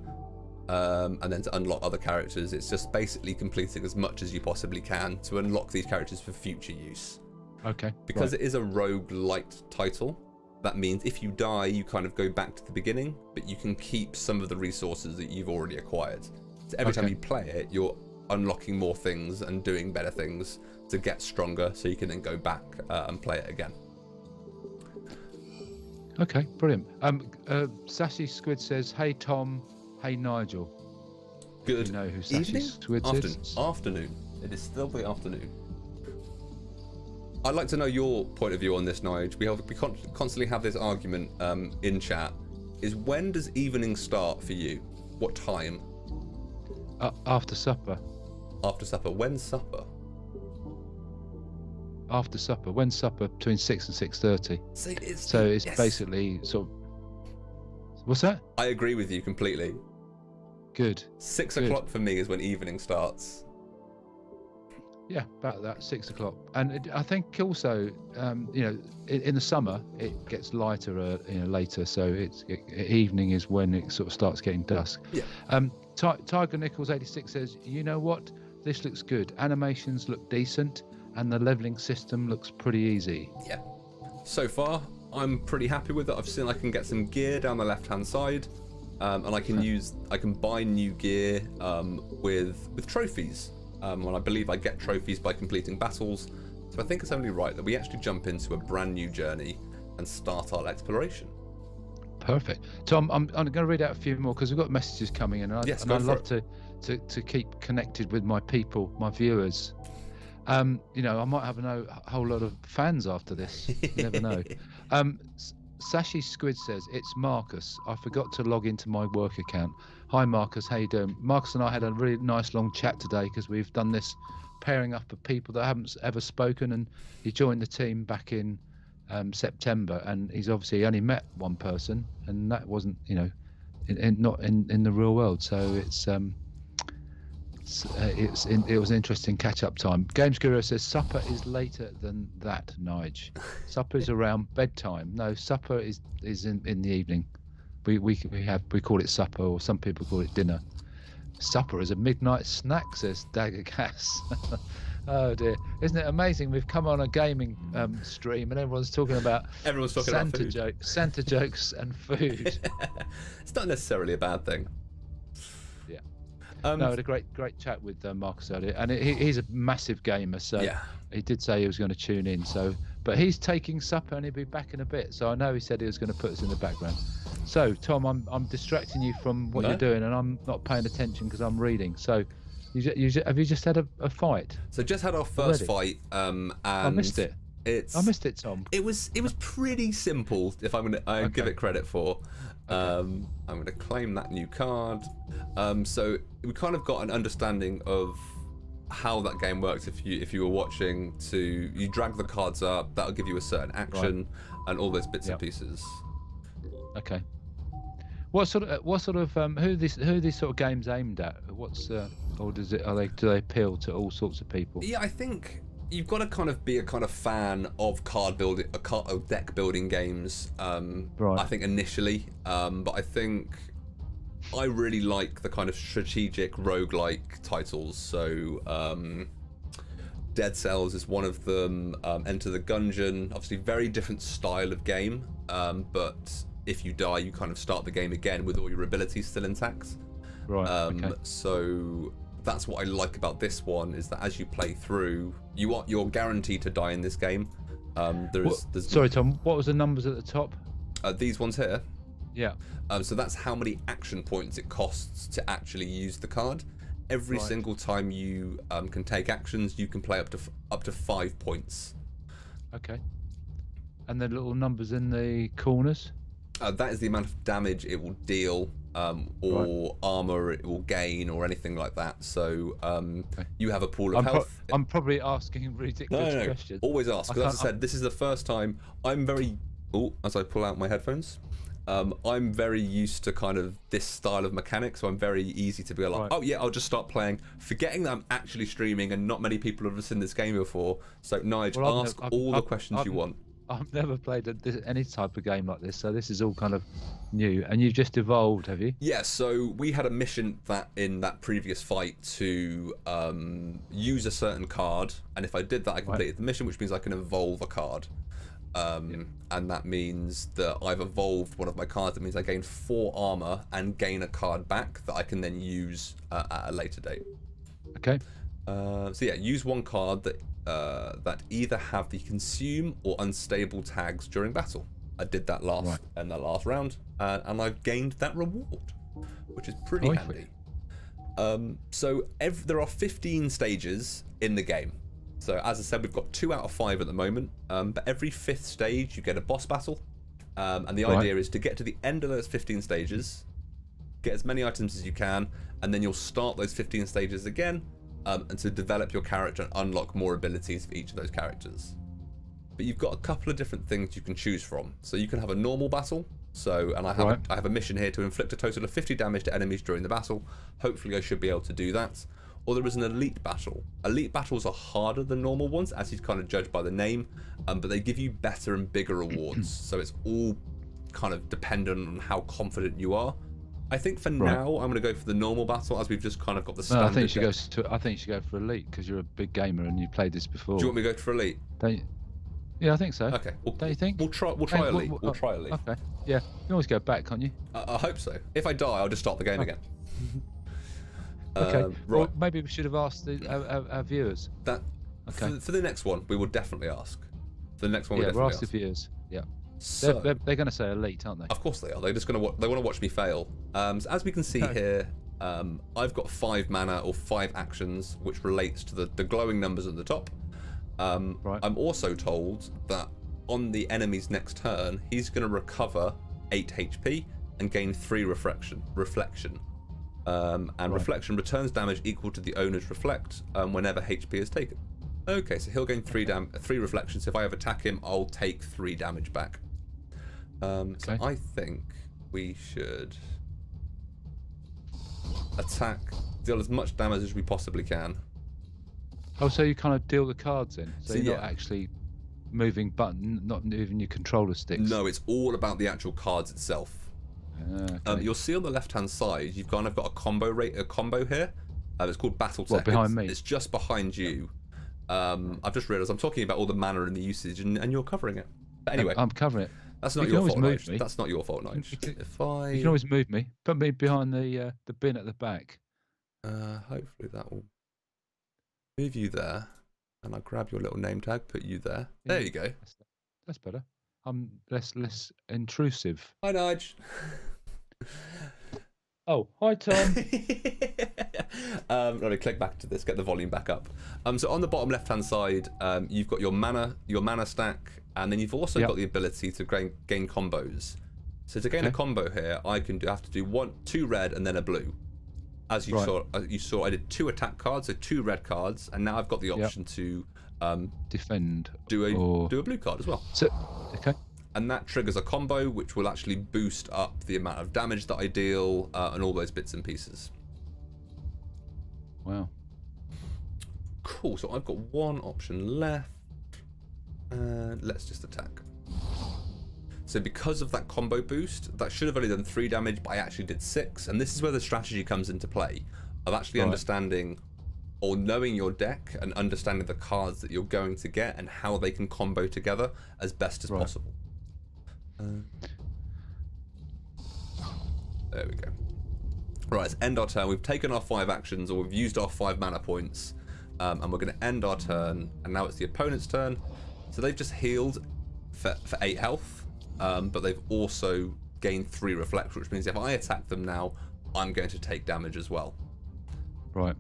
and then to unlock other characters, it's just basically completing as much as you possibly can to unlock these characters for future use. Okay. Because it is a roguelite title, that means if you die, you kind of go back to the beginning, but you can keep some of the resources that you've already acquired. So every time you play it, you're unlocking more things and doing better things to get stronger, so you can then go back and play it again. Okay, brilliant. Sassy Squid says, "Hey Tom, hey Nigel." Good. Do you know who Sassy Squid is? Afternoon. It is still the afternoon. I'd like to know your point of view on this, Nige. We constantly have this argument in chat. Is when does evening start for you? What time? After supper. After supper. When's supper? After supper. When's supper? Between 6 and 6:30. So it's basically sort of... What's that? I agree with you completely. Good. 6 o'clock for me is when evening starts. Yeah, about that, 6 o'clock. And I think also, in the summer it gets lighter, later. So evening is when it sort of starts getting dusk. Yeah. Tiger Nichols 86 says, "You know what? This looks good. Animations look decent, and the leveling system looks pretty easy." Yeah. So far, I'm pretty happy with it. I've seen I can get some gear down the left-hand side, and I can buy new gear with trophies. And I believe I get trophies by completing battles. So I think it's only right that we actually jump into a brand new journey and start our exploration. Perfect. Tom, I'm going to read out a few more because we've got messages coming in, and I'd love to keep connected with my people, my viewers. I might have a whole lot of fans after this. You never know. Sashi Squid says, it's Marcus. I forgot to log into my work account. Hi, Marcus. How you doing? Marcus and I had a really nice long chat today because we've done this pairing up of people that haven't ever spoken, and he joined the team back in September, and he's obviously only met one person, and that wasn't, not in the real world. So it was an interesting catch-up time. Games Guru says supper is later than that, Nige. Supper is around bedtime. No, supper is in the evening. We call it supper, or some people call it dinner. Supper is a midnight snack, says Dagger Gas. Oh dear, isn't it amazing? We've come on a gaming stream and everyone's talking about Santa jokes and food. It's not necessarily a bad thing. Yeah. No, I had a great chat with Marcus earlier, and he's a massive gamer, so yeah. He did say he was going to tune in. But he's taking supper and he'll be back in a bit. So I know he said he was going to put us in the background. So Tom, I'm distracting you from what you're doing, and I'm not paying attention because I'm reading. So have you just had a fight? So just had our first fight, and I missed it. I missed it, Tom. It was pretty simple. If I'm gonna give it credit for. I'm going to claim that new card. So we kind of got an understanding of how that game works. If you were watching, you drag the cards up, that'll give you a certain action, and all those bits and pieces. Okay. What sort of who are these sort of games aimed at? Or do they appeal to all sorts of people? Yeah, I think you've got to kind of be a kind of fan of deck building games. Right. I think initially, but I think I really like the kind of strategic roguelike titles. So Dead Cells is one of them. Enter the Gungeon, obviously very different style of game, but if you die, you kind of start the game again with all your abilities still intact. Right. Okay. So that's what I like about this one, is that as you play through, you're guaranteed to die in this game. Sorry, Tom. What was the numbers at the top? These ones here. Yeah. So that's how many action points it costs to actually use the card. Every single time you can take actions, you can play up to 5 points. Okay. And the little numbers in the corners? That is the amount of damage it will deal, or armor it will gain, or anything like that. So you have a pool of health. I'm probably asking ridiculous questions. Always ask, because as I said, this is the first time I'm very... as I pull out my headphones, I'm very used to kind of this style of mechanics, so I'm very easy to be like, I'll just start playing, forgetting that I'm actually streaming and not many people have seen this game before. So Nige, ask all the questions you want. I've never played any type of game like this, so this is all kind of new. And you've just evolved, have you? Yeah, so we had a mission in that previous fight to use a certain card, and if I did that, I completed the mission, which means I can evolve a card. And that means that I've evolved one of my cards. That means I gain 4 armor and gain a card back that I can then use at a later date. Okay. So yeah, use one card that either have the consume or unstable tags during battle. I did that in the last round, and I've gained that reward, which is pretty handy. So there are 15 stages in the game. So as I said, we've got 2 out of 5 at the moment, but every 5th stage you get a boss battle, and the idea is to get to the end of those 15 stages, get as many items as you can, and then you'll start those 15 stages again, and to develop your character and unlock more abilities for each of those characters. But you've got a couple of different things you can choose from. So you can have a normal battle. And I have a mission here to inflict a total of 50 damage to enemies during the battle. Hopefully I should be able to do that. Or there is an elite battle. Elite battles are harder than normal ones, as you kind of judge by the name, but they give you better and bigger rewards. So it's all kind of dependent on how confident you are. I think for now I'm going to go for the normal battle, as we've just kind of got the standard. No, I think you should go for elite, because you're a big gamer and you played this before. Do you want me to go for elite? Don't you? Yeah, I think so. Okay. Don't you think? We'll try elite. We'll try elite. Okay. Yeah. You can always go back, can't you? I hope so. If I die, I'll just start the game again. Okay. Right. Well, maybe we should have asked our viewers. For the next one, we will definitely ask. For the next one, we'll ask the viewers. Yeah. So, they're going to say elite, aren't they? Of course they are. They're just going to they want to watch me fail. So as we can see here, I've got 5 mana or 5 actions, which relates to the glowing numbers at the top. I'm also told that on the enemy's next turn, he's going to recover 8 HP and gain 3 reflection. Reflection returns damage equal to the owner's reflect whenever HP is taken. Okay, so he'll gain 3 reflections. If I ever attack him, I'll take 3 damage back. So I think we should attack, deal as much damage as we possibly can. Oh, so you kind of deal the cards in. So you're not actually moving not moving your controller sticks. No, it's all about the actual cards itself. Okay. You'll see on the left-hand side, you've kind of got a combo here. It's called Battle Tech. What, behind me? It's just behind you. I've just realised I'm talking about all the mana and the usage, and you're covering it. But anyway, I'm covering it. That's not your fault, Nige. That's not your fault, Nige. You can always move me. Put me behind the bin at the back. Hopefully that will move you there, and I'll grab your little name tag, put you there. There you go. That's better. I'm less intrusive. Hi, Nige. Oh, hi, Tom. Let me click back to this, get the volume back up. So on the bottom left-hand side, you've got your mana stack, and then you've also got the ability to gain combos. So to gain a combo here, I have to do 2 red and then a blue. As you saw, I did 2 attack cards, so 2 red cards, and now I've got the option to defend, do a blue card as well. So, okay. And that triggers a combo, which will actually boost up the amount of damage that I deal and all those bits and pieces. Wow. Cool. So I've got 1 option left. Let's just attack. So because of that combo boost, that should have only done 3 damage, but I actually did 6. And this is where the strategy comes into play of actually understanding or knowing your deck and understanding the cards that you're going to get and how they can combo together as best as possible. There we go. Right, let's end our turn. We've taken our 5 actions, or we've used our 5 mana points, and we're going to end our turn. And now it's the opponent's turn. So they've just healed for 8 health, but they've also gained 3 reflect, which means if I attack them now, I'm going to take damage as well. Right.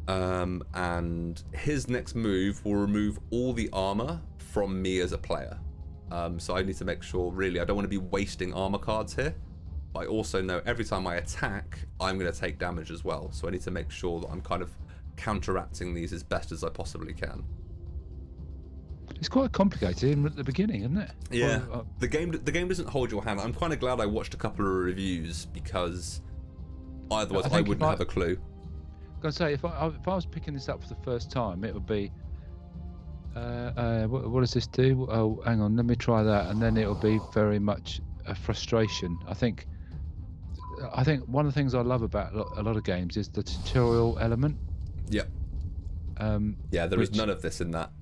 And his next move will remove all the armor from me as a player. So I need to make sure, really, I don't want to be wasting armor cards here. But I also know every time I attack, I'm going to take damage as well. So I need to make sure that I'm kind of counteracting these as best as I possibly can. It's quite complicated at the beginning, isn't it? Yeah. The game doesn't hold your hand. I'm kind of glad I watched a couple of reviews, because otherwise I wouldn't have a clue. I was going to say, if I was picking this up for the first time, it would be, what does this do? Oh, hang on, let me try that, and then it'll be very much a frustration. I think one of the things I love about a lot of games is the tutorial element. Yep. There is none of this in that.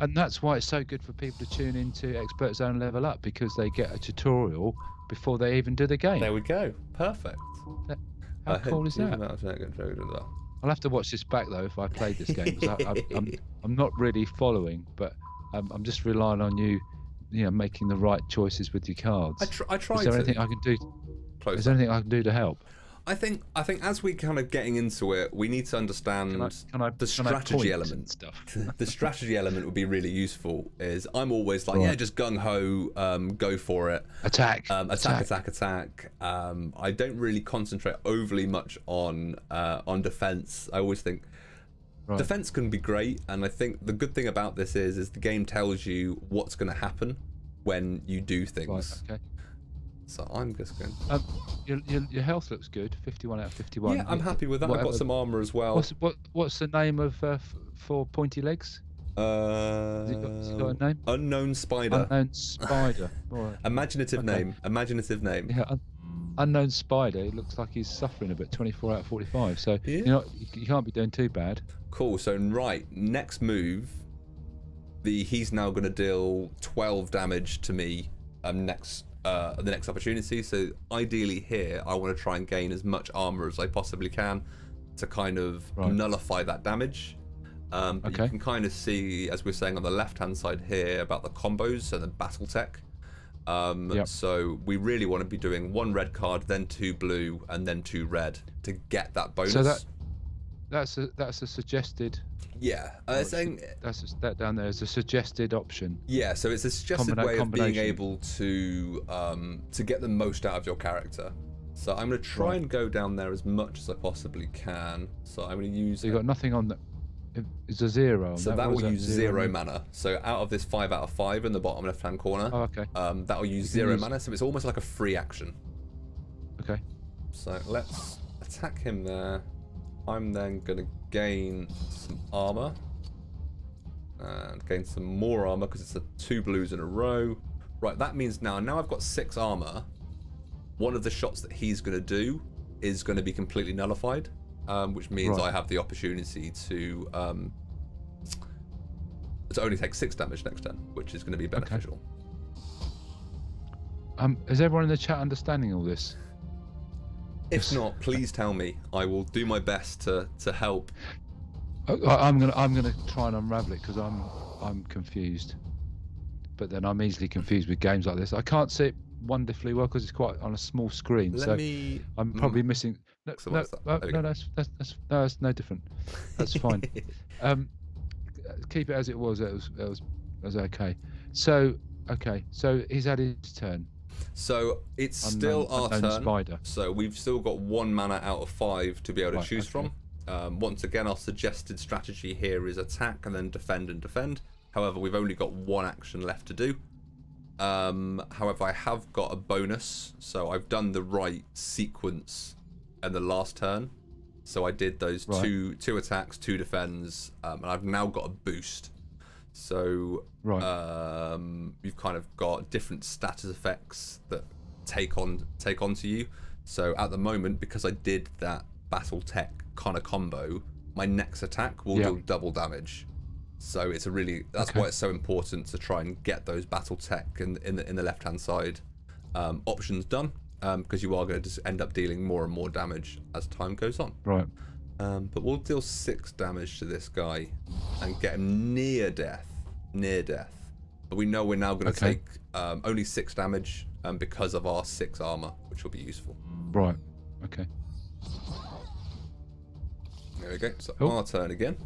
And that's why it's so good for people to tune into Expert Zone Level Up, because they get a tutorial before they even do the game. There we go. Perfect. How cool is that? I'll have to watch this back though if I played this game, because I'm not really following, but I'm just relying on you making the right choices with your cards. I try. Is there anything I can do? Is there anything I can do to help? I think as we kind of getting into it, we need to understand the strategy element. The strategy element would be really useful. I'm always like, just gung ho, go for it. Attack. Attack. I don't really concentrate overly much on defense. I always think defense can be great, and I think the good thing about this is the game tells you what's going to happen when you do things. Right, okay. So I'm just going. Your health looks good. 51 out of 51. Yeah, I'm happy with that. I've got some armor as well. What's the name of for pointy legs? Has he got a name? Unknown Spider. Unknown Spider. Right. Imaginative name. Yeah, Unknown Spider. It looks like he's suffering a bit. 24 out of 45. So you can't be doing too bad. Cool. So next move, he's now going to deal 12 damage to me. The next opportunity. So ideally here, I want to try and gain as much armor as I possibly can to kind of nullify that damage. But you can kind of see, as we're saying on the left-hand side here, about the combos and the battle tech. So we really want to be doing 1 red card, then 2 blue, and then 2 red to get that bonus. that's a suggested. Yeah, saying that down there is a suggested option. Yeah, so it's a suggested way of being able to get the most out of your character. So I'm going to try and go down there as much as I possibly can. So I'm going to use. So you got nothing on that. It's a 0. So that will use 0 mana. So out of this 5 out of 5 in the bottom left-hand corner, that will use 0 mana. So it's almost like a free action. Okay. So let's attack him there. I'm then going to gain some armor. And gain some more armor because it's 2 blues in a row. Right, that means now I've got 6 armor. One of the shots that he's going to do is going to be completely nullified. Which means I have the opportunity to only take 6 damage next turn, which is going to be beneficial. Okay. Is everyone in the chat understanding all this? If not, please tell me. I will do my best to help. I'm gonna try and unravel it because I'm confused. But then I'm easily confused with games like this. I can't see it wonderfully well because it's quite on a small screen. I'm probably missing. No, that's no different. That's fine. Keep it as it was. It was okay. So he's had his turn. So it's still our turn. Spider. So we've still got 1 mana out of 5 to be able to choose from. Once again, our suggested strategy here is attack and then defend and defend. However, we've only got 1 action left to do. However, I have got a bonus, so I've done the right sequence in the last turn. So I did those two attacks, 2 defends, and I've now got a boost. So you've kind of got different status effects that take onto you. So at the moment, because I did that battle tech kind of combo, my next attack will do double damage. So it's that's why it's so important to try and get those battle tech in the left hand side options done, because you are going to just end up dealing more and more damage as time goes on. Right. But we'll deal 6 damage to this guy and get him near death. But we know we're now going to take only 6 damage because of our 6 armor, which will be useful. Right. Okay. There we go. So our turn again.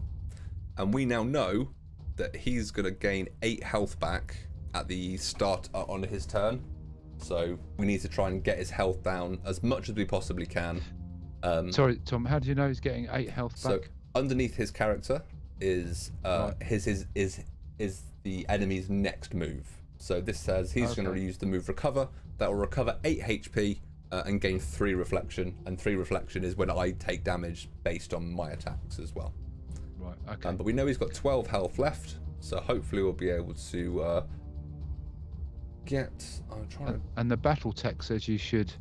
And we now know that he's going to gain 8 health back at the start on his turn. So we need to try and get his health down as much as we possibly can. Sorry, Tom, how do you know he's getting 8 health back? So underneath his character is is the enemy's next move. So this says he's going to use the move Recover. That will recover 8 HP and gain 3 reflection. And 3 reflection is when I take damage based on my attacks as well. Right, okay. But we know he's got 12 health left, so hopefully we'll be able to get... And the battle tech says you should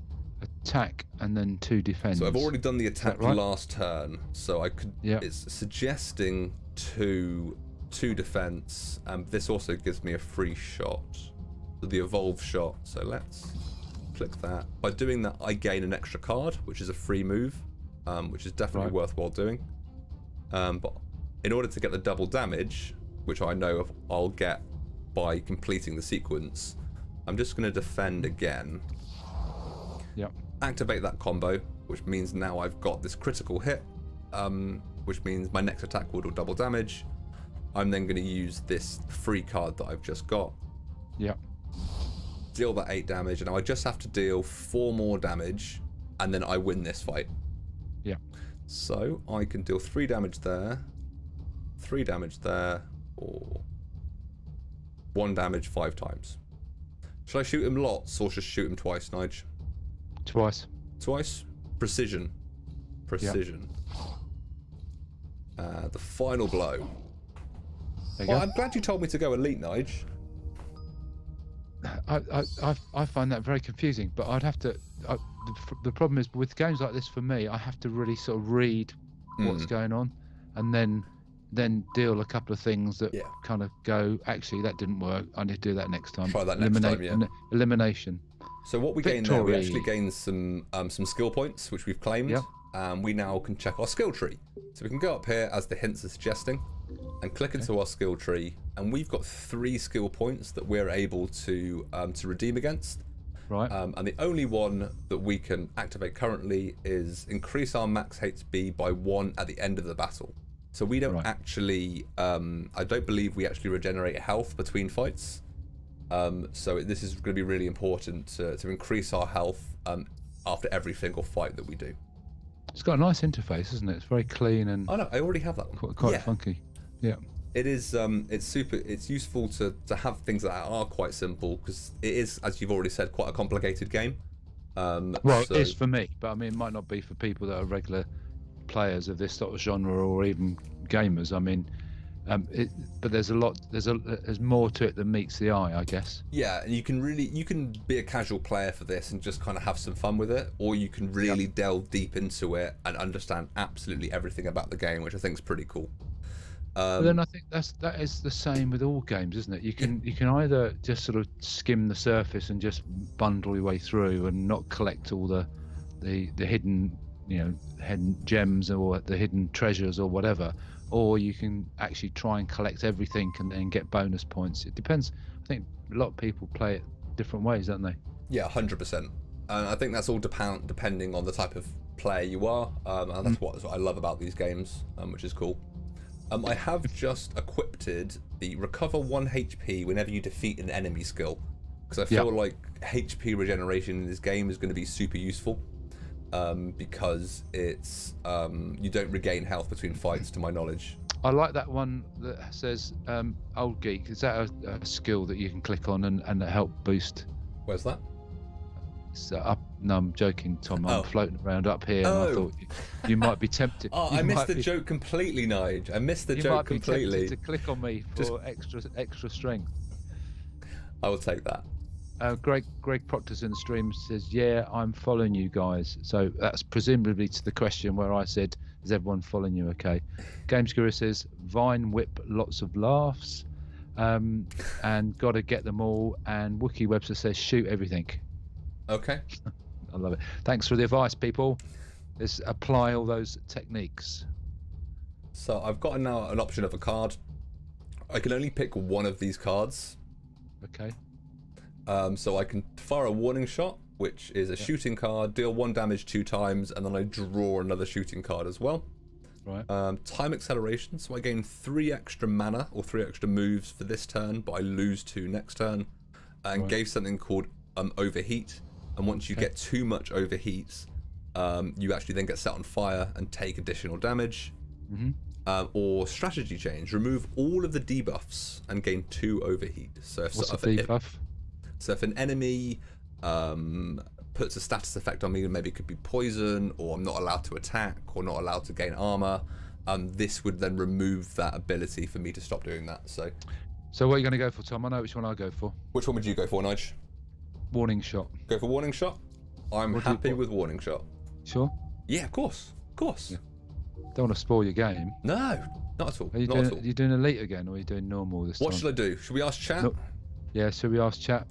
attack and then 2 defend. So I've already done the attack last turn, so I could... It's suggesting 2 defense, and this also gives me a free shot. So the evolve shot, so let's click that. By doing that, I gain an extra card, which is a free move, which is definitely worthwhile doing. But in order to get the double damage, which I know I'll get by completing the sequence, I'm just going to defend again. Yep. Activate that combo, which means now I've got this critical hit, which means my next attack will do double damage. I'm then going to use this free card that I've just got. Yep. Deal that 8 damage, and now I just have to deal 4 more damage, and then I win this fight. Yeah. So I can deal 3 damage there, 3 damage there, or 1 damage 5 times. Should I shoot him lots or just shoot him twice, Nige? Twice. Twice? Precision. Precision. Yep. The final blow. I'm glad you told me to go elite, Nige. I find that very confusing, but I'd have to... the problem is with games like this, for me, I have to really sort of read what's going on, and then deal a couple of things that kind of go, actually that didn't work, I need to do that next time. Try that next time, yeah. Elimination. So what we gain there, we actually gain some skill points, which we've claimed. Yep. We now can check our skill tree. So we can go up here, as the hints are suggesting, and click into our skill tree, and we've got 3 skill points that we're able to redeem against. Right. And the only one that we can activate currently is increase our max HP by 1 at the end of the battle. So we don't actually, I don't believe we actually regenerate health between fights. So this is going to be really important to increase our health after every single fight that we do. It's got a nice interface, isn't it? It's very clean and... Oh no, I already have that one. Quite funky. Yeah. It is, it's useful to have things that are quite simple, because it is, as you've already said, quite a complicated game. Well, it is for me, but I mean, it might not be for people that are regular players of this sort of genre or even gamers. I mean, but there's more to it than meets the eye, I guess. Yeah, and you can be a casual player for this and just kind of have some fun with it, or you can really delve deep into it and understand absolutely everything about the game, which I think is pretty cool. But then I think that is the same with all games, isn't it? You can either just sort of skim the surface and just bundle your way through and not collect all the hidden, hidden gems or the hidden treasures or whatever, or you can actually try and collect everything and then get bonus points. It depends. I think a lot of people play it different ways, don't they? Yeah, 100%. And I think that's all depending on the type of player you are, and that's what I love about these games, which is cool. I have just equipped the recover 1 HP whenever you defeat an enemy skill, because I feel like HP regeneration in this game is going to be super useful, because it's you don't regain health between fights, to my knowledge. I like that one that says Old Geek. Is that a skill that you can click on and help boost? Where's that? So no, I'm joking, Tom. I'm floating around up here, and I thought you might be tempted. I missed the joke completely, Nige. I missed the joke completely. You might be tempted to click on me for extra strength. I will take that. Greg Proctor's in the stream says, "Yeah, I'm following you guys." So that's presumably to the question where I said, "Is everyone following you?" Okay. Games Guru says, "Vine whip, lots of laughs, and gotta get them all." And Wookie Webster says, "Shoot everything." Okay. I love it. Thanks for the advice, people. Let's apply all those techniques. So I've got now an option of a card. I can only pick one of these cards. Okay. So I can fire a warning shot, which is a shooting card, deal 1 damage 2 times, and then I draw another shooting card as well. Right. Time acceleration, so I gain 3 extra mana or 3 extra moves for this turn, but I lose 2 next turn. And gave something called overheat. And once you get too much overheat, you actually then get set on fire and take additional damage. Or strategy change, remove all of the debuffs and gain 2 overheat. So what's a debuff? So if an enemy puts a status effect on me, maybe it could be poison, or I'm not allowed to attack, or not allowed to gain armor, this would then remove that ability for me to stop doing that. So what are you going to go for, Tom? I know which one I'll go for. Which one would you go for, Nige? Warning shot. Go for warning shot? I'm happy with warning shot. Sure? Yeah, of course. Of course. Yeah. Don't want to spoil your game. No, not at all. Are you doing elite again, or are you doing normal this time? What should I do? Should we ask chat? No. Yeah, should we ask chat?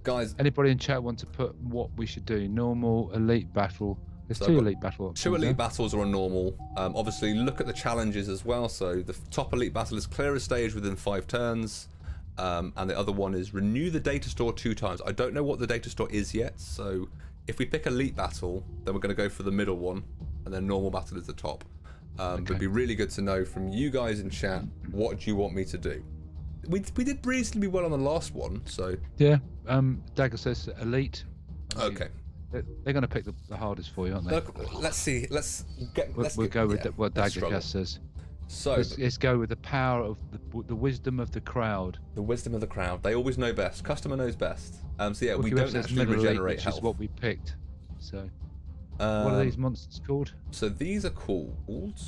Guys. Anybody in chat want to put what we should do? Normal, elite battle. There's 2 elite battle options. 2 elite battles are on normal. Obviously, look at the challenges as well. So the top elite battle is clear a stage within 5 turns. And the other one is renew the data store 2 times. I don't know what the data store is yet, so if we pick elite battle, then we're going to go for the middle one, and then normal battle is the top. But it'd be really good to know from you guys in chat, what do you want me to do? We did reasonably well on the last one, so yeah. Dagger says elite. Okay. They're going to pick the hardest for you, aren't they? Let's see. We'll go with what Dagger says. So let's go with the power of the wisdom of the crowd. The wisdom of the crowd. They always know best. Customer knows best. So yeah, we don't actually regenerate health. Which is what we picked. So what are these monsters called? So these are called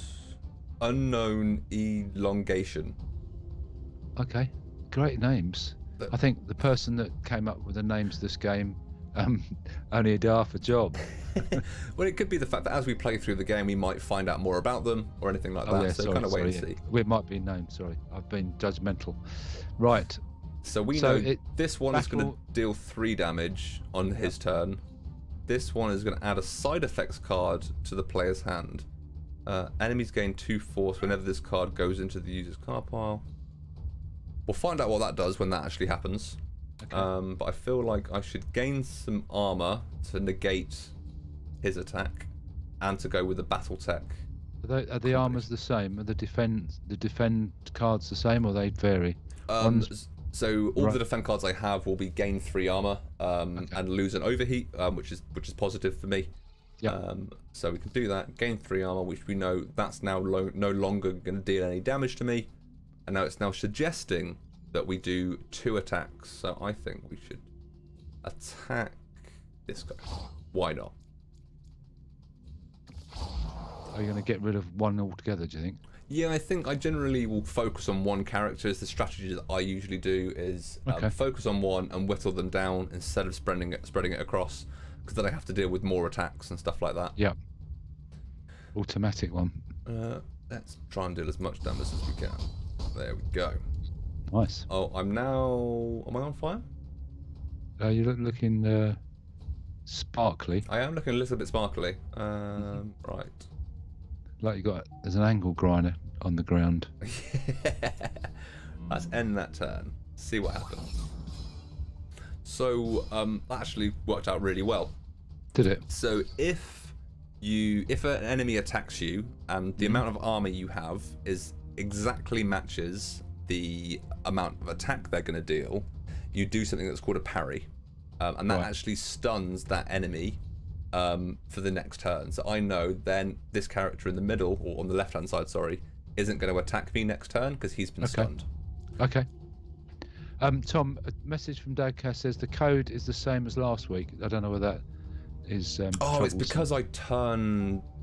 Unknown Elongation. Okay, great names. I think the person that came up with the names of this game only a half a job. Well, it could be the fact that as we play through the game, we might find out more about them or anything like that. Yeah, so kind of wait and see. It might be named. Sorry, I've been judgmental. Right. So we know this one is going to deal 3 damage on his turn. This one is going to add a side effects card to the player's hand. Enemies gain 2 force whenever this card goes into the user's card pile. We'll find out what that does when that actually happens. Okay. But I feel like I should gain some armor to negate his attack, and to go with the battle tech. Are the armors the same? Are the defend cards the same, or they vary? So all the defend cards I have will be gain 3 armor, and lose an overheat, which is positive for me. Yeah. So we can do that. Gain 3 armor, which we know that's now no longer going to deal any damage to me, and now it's suggesting that we do 2 attacks. So I think we should attack this guy. Why not? Are you going to get rid of one altogether, do you think? Yeah, I think I generally will focus on one character. As the strategy that I usually do is focus on one and whittle them down instead of spreading it across, because then I have to deal with more attacks and stuff like that. Yeah. Automatic one. Let's try and deal as much damage as we can. There we go. Nice. Oh, am I on fire? You looking sparkly. I am looking a little bit sparkly. Right. Like there's an angle grinder on the ground. Let's end that turn. See what happens. So that actually worked out really well. Did it? So if an enemy attacks you and the amount of armor you have exactly matches the amount of attack they're going to deal, you do something that's called a parry, and that actually stuns that enemy for the next turn. So I know then this character in the middle, or on the left hand side, sorry, isn't going to attack me next turn because he's been stunned. Okay. Tom, a message from Dadcast says the code is the same as last week. I don't know whether that is it's because I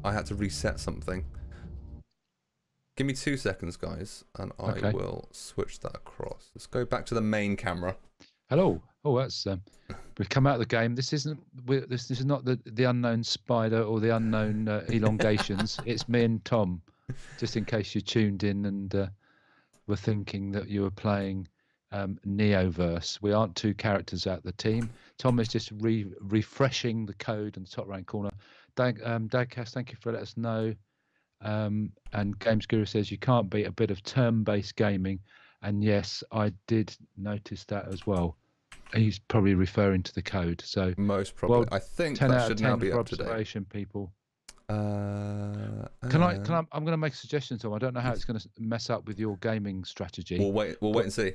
had to reset something. Give me 2 seconds, guys, and I will switch that across. Let's go back to the main camera. Hello. Oh, that's we've come out of the game. This is not the unknown spider or the unknown elongations. It's me and Tom. Just in case you tuned in and were thinking that you were playing Neoverse. We aren't 2 characters out the team. Tom is just refreshing the code in the top right corner. Dadcast, thank you for letting us know. And Games Guru says you can't beat a bit of turn-based gaming, and yes, I did notice that as well. He's probably referring to the code. So most probably, I think that should now be up to date. People. I'm going to make a suggestion, Tom. I don't know how it's going to mess up with your gaming strategy. We'll wait and see.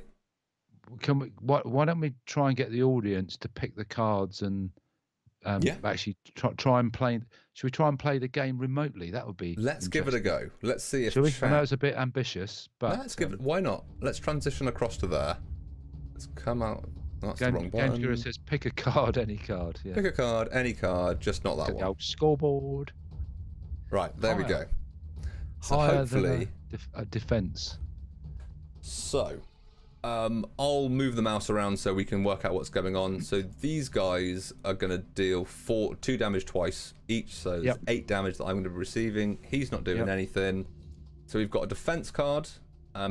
Why don't we try and get the audience to pick the cards and actually try and play? Should we try and play the game remotely? That would be. Let's give it a go. Let's see if. Shall we? I know it's a bit ambitious, but let's give it. Why not? Let's transition across to there. Let's come out. That's the wrong button. Games Guru says pick a card, any card. Yeah. Pick a card, any card, just not that one. The old scoreboard. Right, there we go. So higher hopefully than a defense. So, I'll move the mouse around so we can work out what's going on. So these guys are going to deal 2 damage twice each. So there's 8 damage that I'm going to be receiving. He's not doing anything. So we've got a defense card.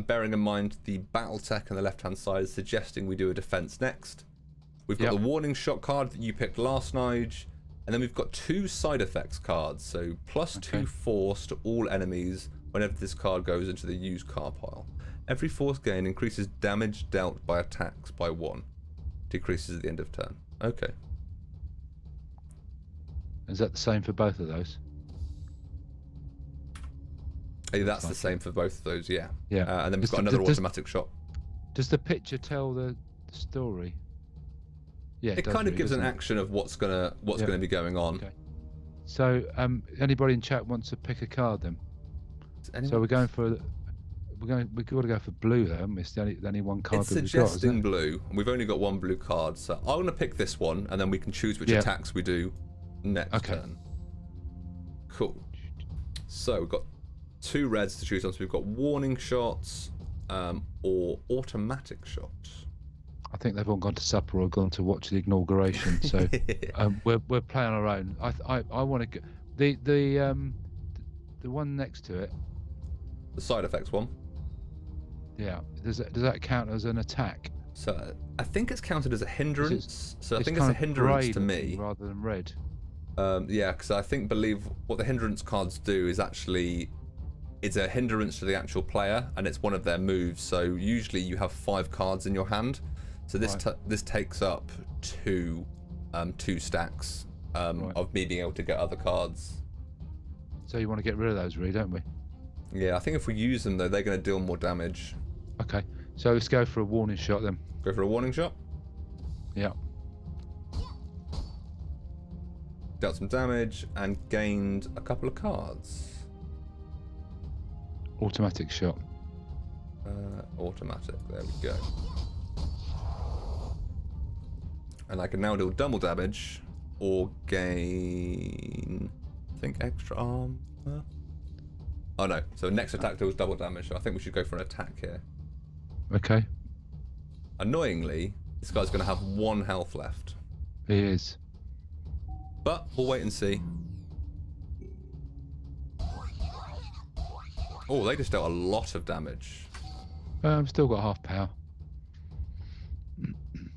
Bearing in mind the battle tech on the left hand side is suggesting we do a defense next. We've got the warning shot card that you picked last Nige, and then we've got 2 side effects cards. So +2 force to all enemies whenever this card goes into the used card pile. Every force gain increases damage dealt by attacks by 1. Decreases at the end of turn. Okay. Is that the same for both of those? That's the same for both of those, yeah. Yeah. And then we've got another automatic shot. Does the picture tell the story? Yeah. It kind of gives an action of what's gonna be going on. Okay. So, anybody in chat wants to pick a card then? So we're going for. We've got to go for blue though. It's the only one card it's that we've suggesting got, blue. We've only got 1 blue card, so I'm going to pick this one, and then we can choose which attacks we do next turn. Cool. So we've got 2 reds to choose on. So we've got warning shots or automatic shots. I think they've all gone to supper or gone to watch the inauguration. So we're playing our own. I want to go the one next to it. The side effects one. Yeah. Does that count as an attack? So I think it's counted as a hindrance. So I think it's a hindrance to me rather than red. Yeah, because I believe what the hindrance cards do is actually it's a hindrance to the actual player, and it's one of their moves. So usually you have 5 cards in your hand. So this takes up two stacks of me being able to get other cards. So you want to get rid of those, really, don't we? Yeah, I think if we use them though, they're going to deal more damage. Okay, so let's go for a warning shot then. Go for a warning shot. Yeah. Dealt some damage and gained a couple of cards. Automatic shot. Automatic. There we go. And I can now deal double damage or gain, I think, extra armor. Oh no, so next attack deals double damage, so I think we should go for an attack here. Okay. Annoyingly, this guy's going to have 1 health left. He is. But we'll wait and see. Oh, they just dealt a lot of damage. Still got half power.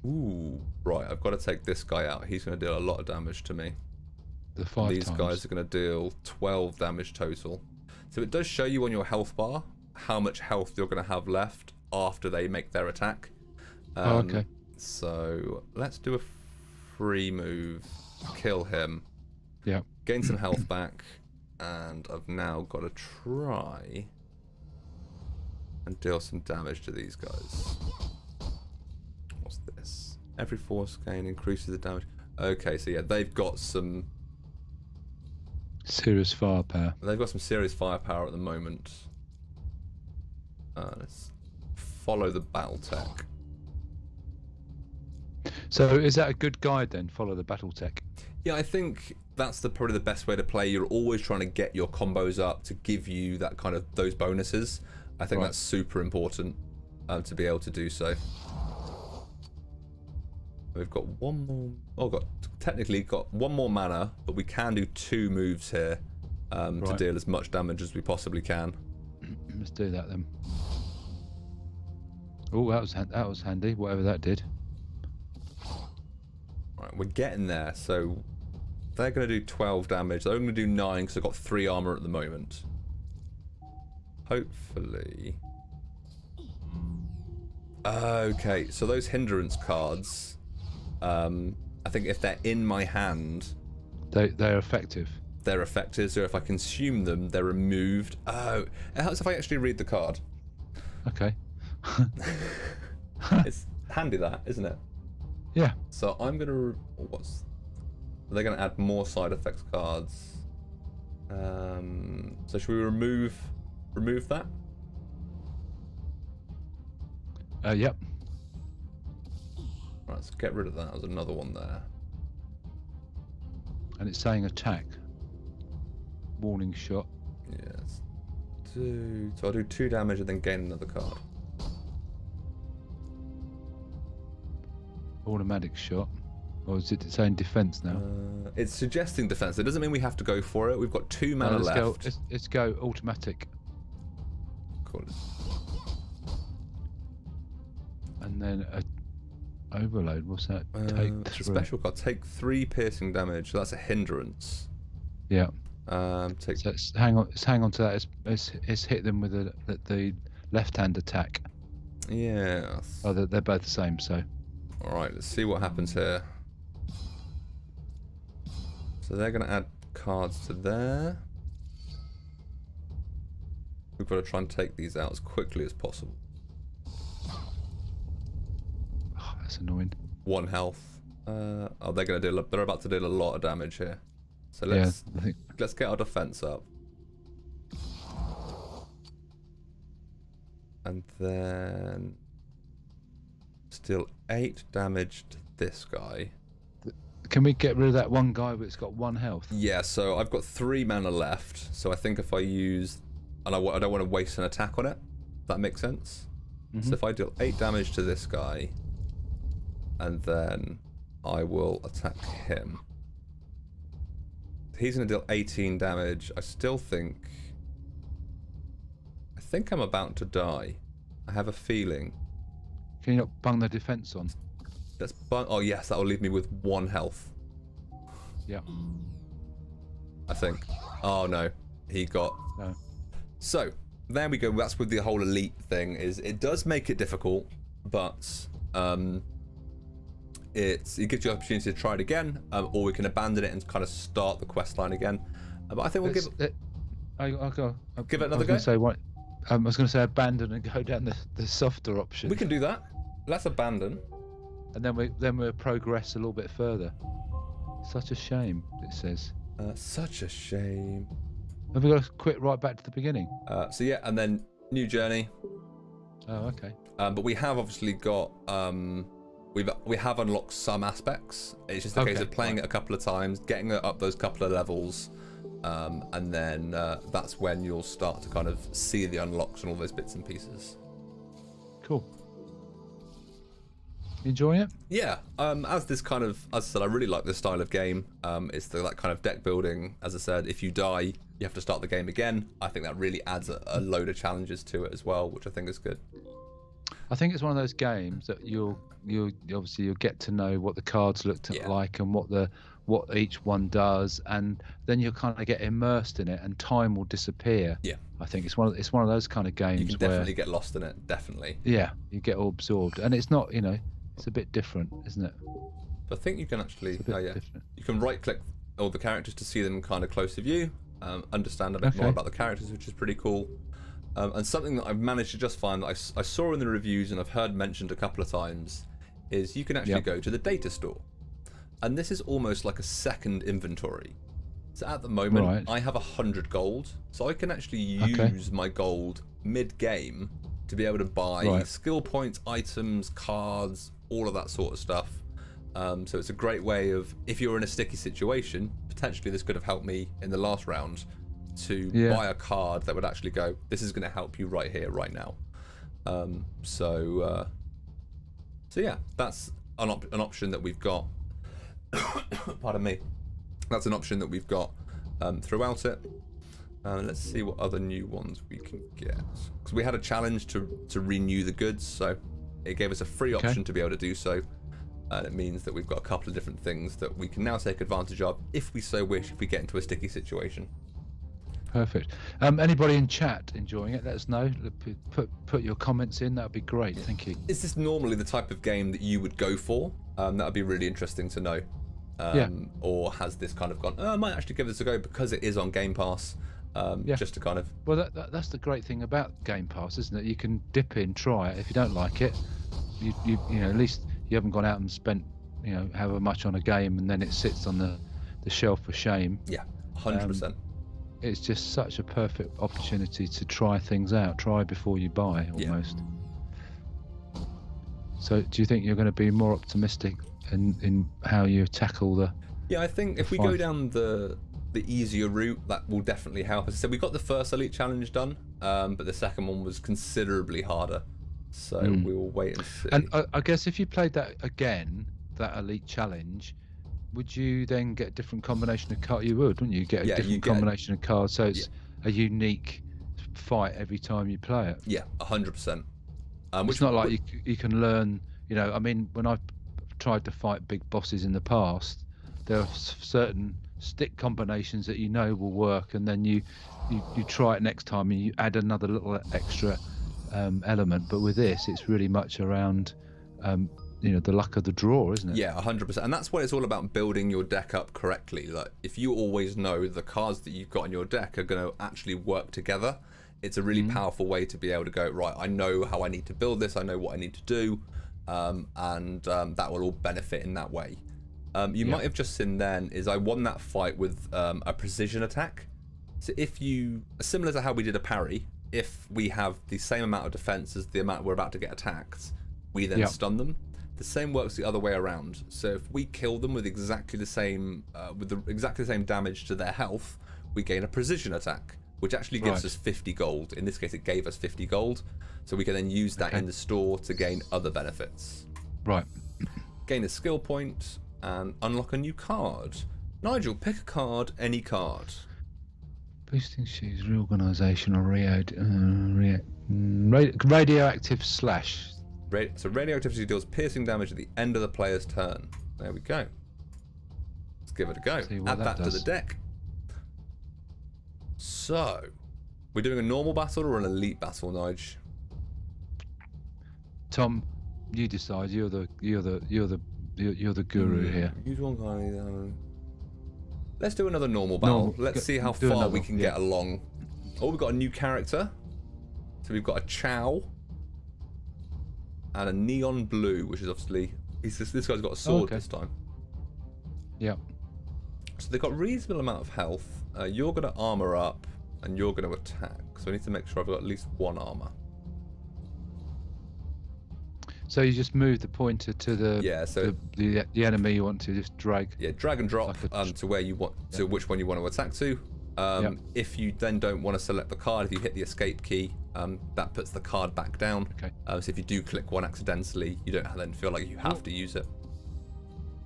Ooh, right, I've got to take this guy out. He's going to deal a lot of damage to me. These guys are going to deal 12 damage total. So it does show you on your health bar how much health you're going to have left after they make their attack. Okay. So let's do a free move. Kill him. Yeah. Gain some health back. And I've now got to try and deal some damage to these guys. What's this? Every force gain increases the damage. Okay, so yeah, they've got some serious firepower. They've got some serious firepower at the moment. Let's follow the battle tech. So is that a good guide then? Follow the battle tech. Yeah, I think that's probably the best way to play. You're always trying to get your combos up to give you that kind of those bonuses. I think that's super important to be able to do so. We've got one more. Oh, technically got 1 more mana, but we can do 2 moves here to deal as much damage as we possibly can. Let's do that then. Oh, that was handy. Whatever that did. Right, we're getting there. So they're going to do 12 damage. They're going to do 9 because I've got 3 armor at the moment. Hopefully. Okay, so those hindrance cards, I think if they're in my hand, they're effective. They're effective, so if I consume them, they're removed. Oh, it helps if I actually read the card. Okay. It's handy that, isn't it? Yeah. So I'm gonna they're gonna add more side effects cards. So should we remove that? Yep. Right, let's get rid of that. There's another one there. And it's saying attack. Warning shot. Yes. So I'll do 2 damage and then gain another card. Automatic shot. Or is it saying defense now? It's suggesting defense. It doesn't mean we have to go for it. We've got 2 mana left. Let's go automatic. Cool. And then overload. What's that? Take 3. Special card. Take 3 piercing damage. So that's a hindrance. Yeah. So let's hang on to that. Let's hit them with the left-hand attack. Yeah. Oh, they're both the same. So. All right. Let's see what happens here. So they're going to add cards to there. We've got to try and take these out as quickly as possible. Oh, that's annoying. 1 health. They're going to deal. They're about to deal a lot of damage here. So let's get our defense up. And then still 8 damage to this guy. Can we get rid of that one guy that's got 1 health? Yeah, so I've got 3 mana left. So I think if I use, and I don't want to waste an attack on it. If that makes sense. Mm-hmm. So if I deal 8 damage to this guy, and then I will attack him. He's going to deal 18 damage. I think I'm about to die. I have a feeling. Can you not bung the defense on? Let's bung. Oh yes, that will leave me with 1 health. Yeah. I think. Oh no, he got. No. So there we go. That's with the whole elite thing. Is it does make it difficult, but it gives you the opportunity to try it again, or we can abandon it and kind of start the quest line again. But I think we'll I'll give it another go. I was going to say abandon and go down the softer option. We can do that. Let's abandon, and then we'll progress a little bit further. Such a shame, it says. Such a shame. Have we got to quit right back to the beginning? So yeah, and then new journey. Oh, okay. But we have obviously got we have unlocked some aspects. It's just a case of playing it a couple of times, getting it up those couple of levels, and then that's when you'll start to kind of see the unlocks and all those bits and pieces. Cool. Enjoying it? Yeah. As I said, I really like this style of game. It's that kind of deck building. As I said, if you die, you have to start the game again. I think that really adds a load of challenges to it as well, which I think is good. I think it's one of those games that you'll get to know what the cards look like and what each one does, and then you'll kind of get immersed in it, and time will disappear. Yeah. I think it's one of those kind of games. You can definitely get lost in it. Definitely. Yeah, you get all absorbed, and it's not, it's a bit different, isn't it? I think you can actually, you can right-click all the characters to see them kind of close to view, understand a bit more about the characters, which is pretty cool. And something that I've managed to just find that I saw in the reviews and I've heard mentioned a couple of times is you can actually go to the data store, and this is almost like a second inventory. So at the moment, I have 100 gold, so I can actually use my gold mid-game to be able to buy skill points, items, cards, all of that sort of stuff. So it's a great way of, if you're in a sticky situation, potentially this could have helped me in the last round to buy a card that would actually go, this is going to help you right here, right now. So yeah, that's an option that we've got. Pardon me. That's an option that we've got throughout it. Let's see what other new ones we can get. Because we had a challenge to renew the goods, so it gave us a free option to be able to do so. And it means that we've got a couple of different things that we can now take advantage of if we so wish, if we get into a sticky situation. Perfect. Anybody in chat enjoying it? Let us know. Put your comments in. That would be great. Thank you. Is this normally the type of game that you would go for? That would be really interesting to know. Or has this kind of gone, I might actually give this a go because it is on Game Pass, just to kind of... Well, that's the great thing about Game Pass, isn't it? You can dip in, try it. If you don't like it, you at least you haven't gone out and spent, however much on a game and then it sits on the shelf for shame. Yeah, 100%. It's just such a perfect opportunity to try things out. Try before you buy, almost. Yeah. So do you think you're going to be more optimistic in how you tackle the... Yeah, I think if we go down the easier route, that will definitely help. As I said, we got the first Elite Challenge done, but the second one was considerably harder. So we will wait and see. And I guess if you played that again, that Elite Challenge, would you then get a different combination of cards? You would, wouldn't you? Get a different combination of cards, so it's a unique fight every time you play it. Yeah, 100%. It's not like you can learn, I mean, when I've tried to fight big bosses in the past, there are certain stick combinations that will work, and then you try it next time and you add another little extra element. But with this, it's really much around the luck of the draw, isn't it? Yeah, 100%. And that's what it's all about, building your deck up correctly. Like, if you always know the cards that you've got in your deck are going to actually work together, it's a really powerful way to be able to go, right, I know how I need to build this, I know what I need to do, and that will all benefit in that way. You might have just seen then is I won that fight with a precision attack. So if you, similar to how we did a parry, if we have the same amount of defense as the amount we're about to get attacked, we then stun them. The same works the other way around. So if we kill them with exactly the same damage to their health, we gain a precision attack, which actually gives us 50 gold. In this case, it gave us 50 gold, so we can then use that in the store to gain other benefits. Right. Gain a skill point and unlock a new card. Nigel, pick a card, any card. Boosting shoes, reorganisation, or radioactive slash. So radioactivity deals piercing damage at the end of the player's turn. There we go. Let's give it a go. Add that to the deck. So, we're doing a normal battle or an elite battle, Nige? Tom, you decide. You're the You're the guru here. Use one guy. Let's do another normal battle. Let's see how far we can get along. Oh, we've got a new character. So we've got a Chow and a Neon Blue, which is obviously this guy's got a sword this time. Yeah. So they've got a reasonable amount of health. You're going to armor up, and you're going to attack. So I need to make sure I've got at least one armor. So you just move the pointer to the enemy you want to just drag. Yeah, drag and drop to where you want to which one you want to attack to. If you then don't want to select the card, if you hit the escape key, that puts the card back down. Okay. So if you do click one accidentally, you don't then feel like you have to use it.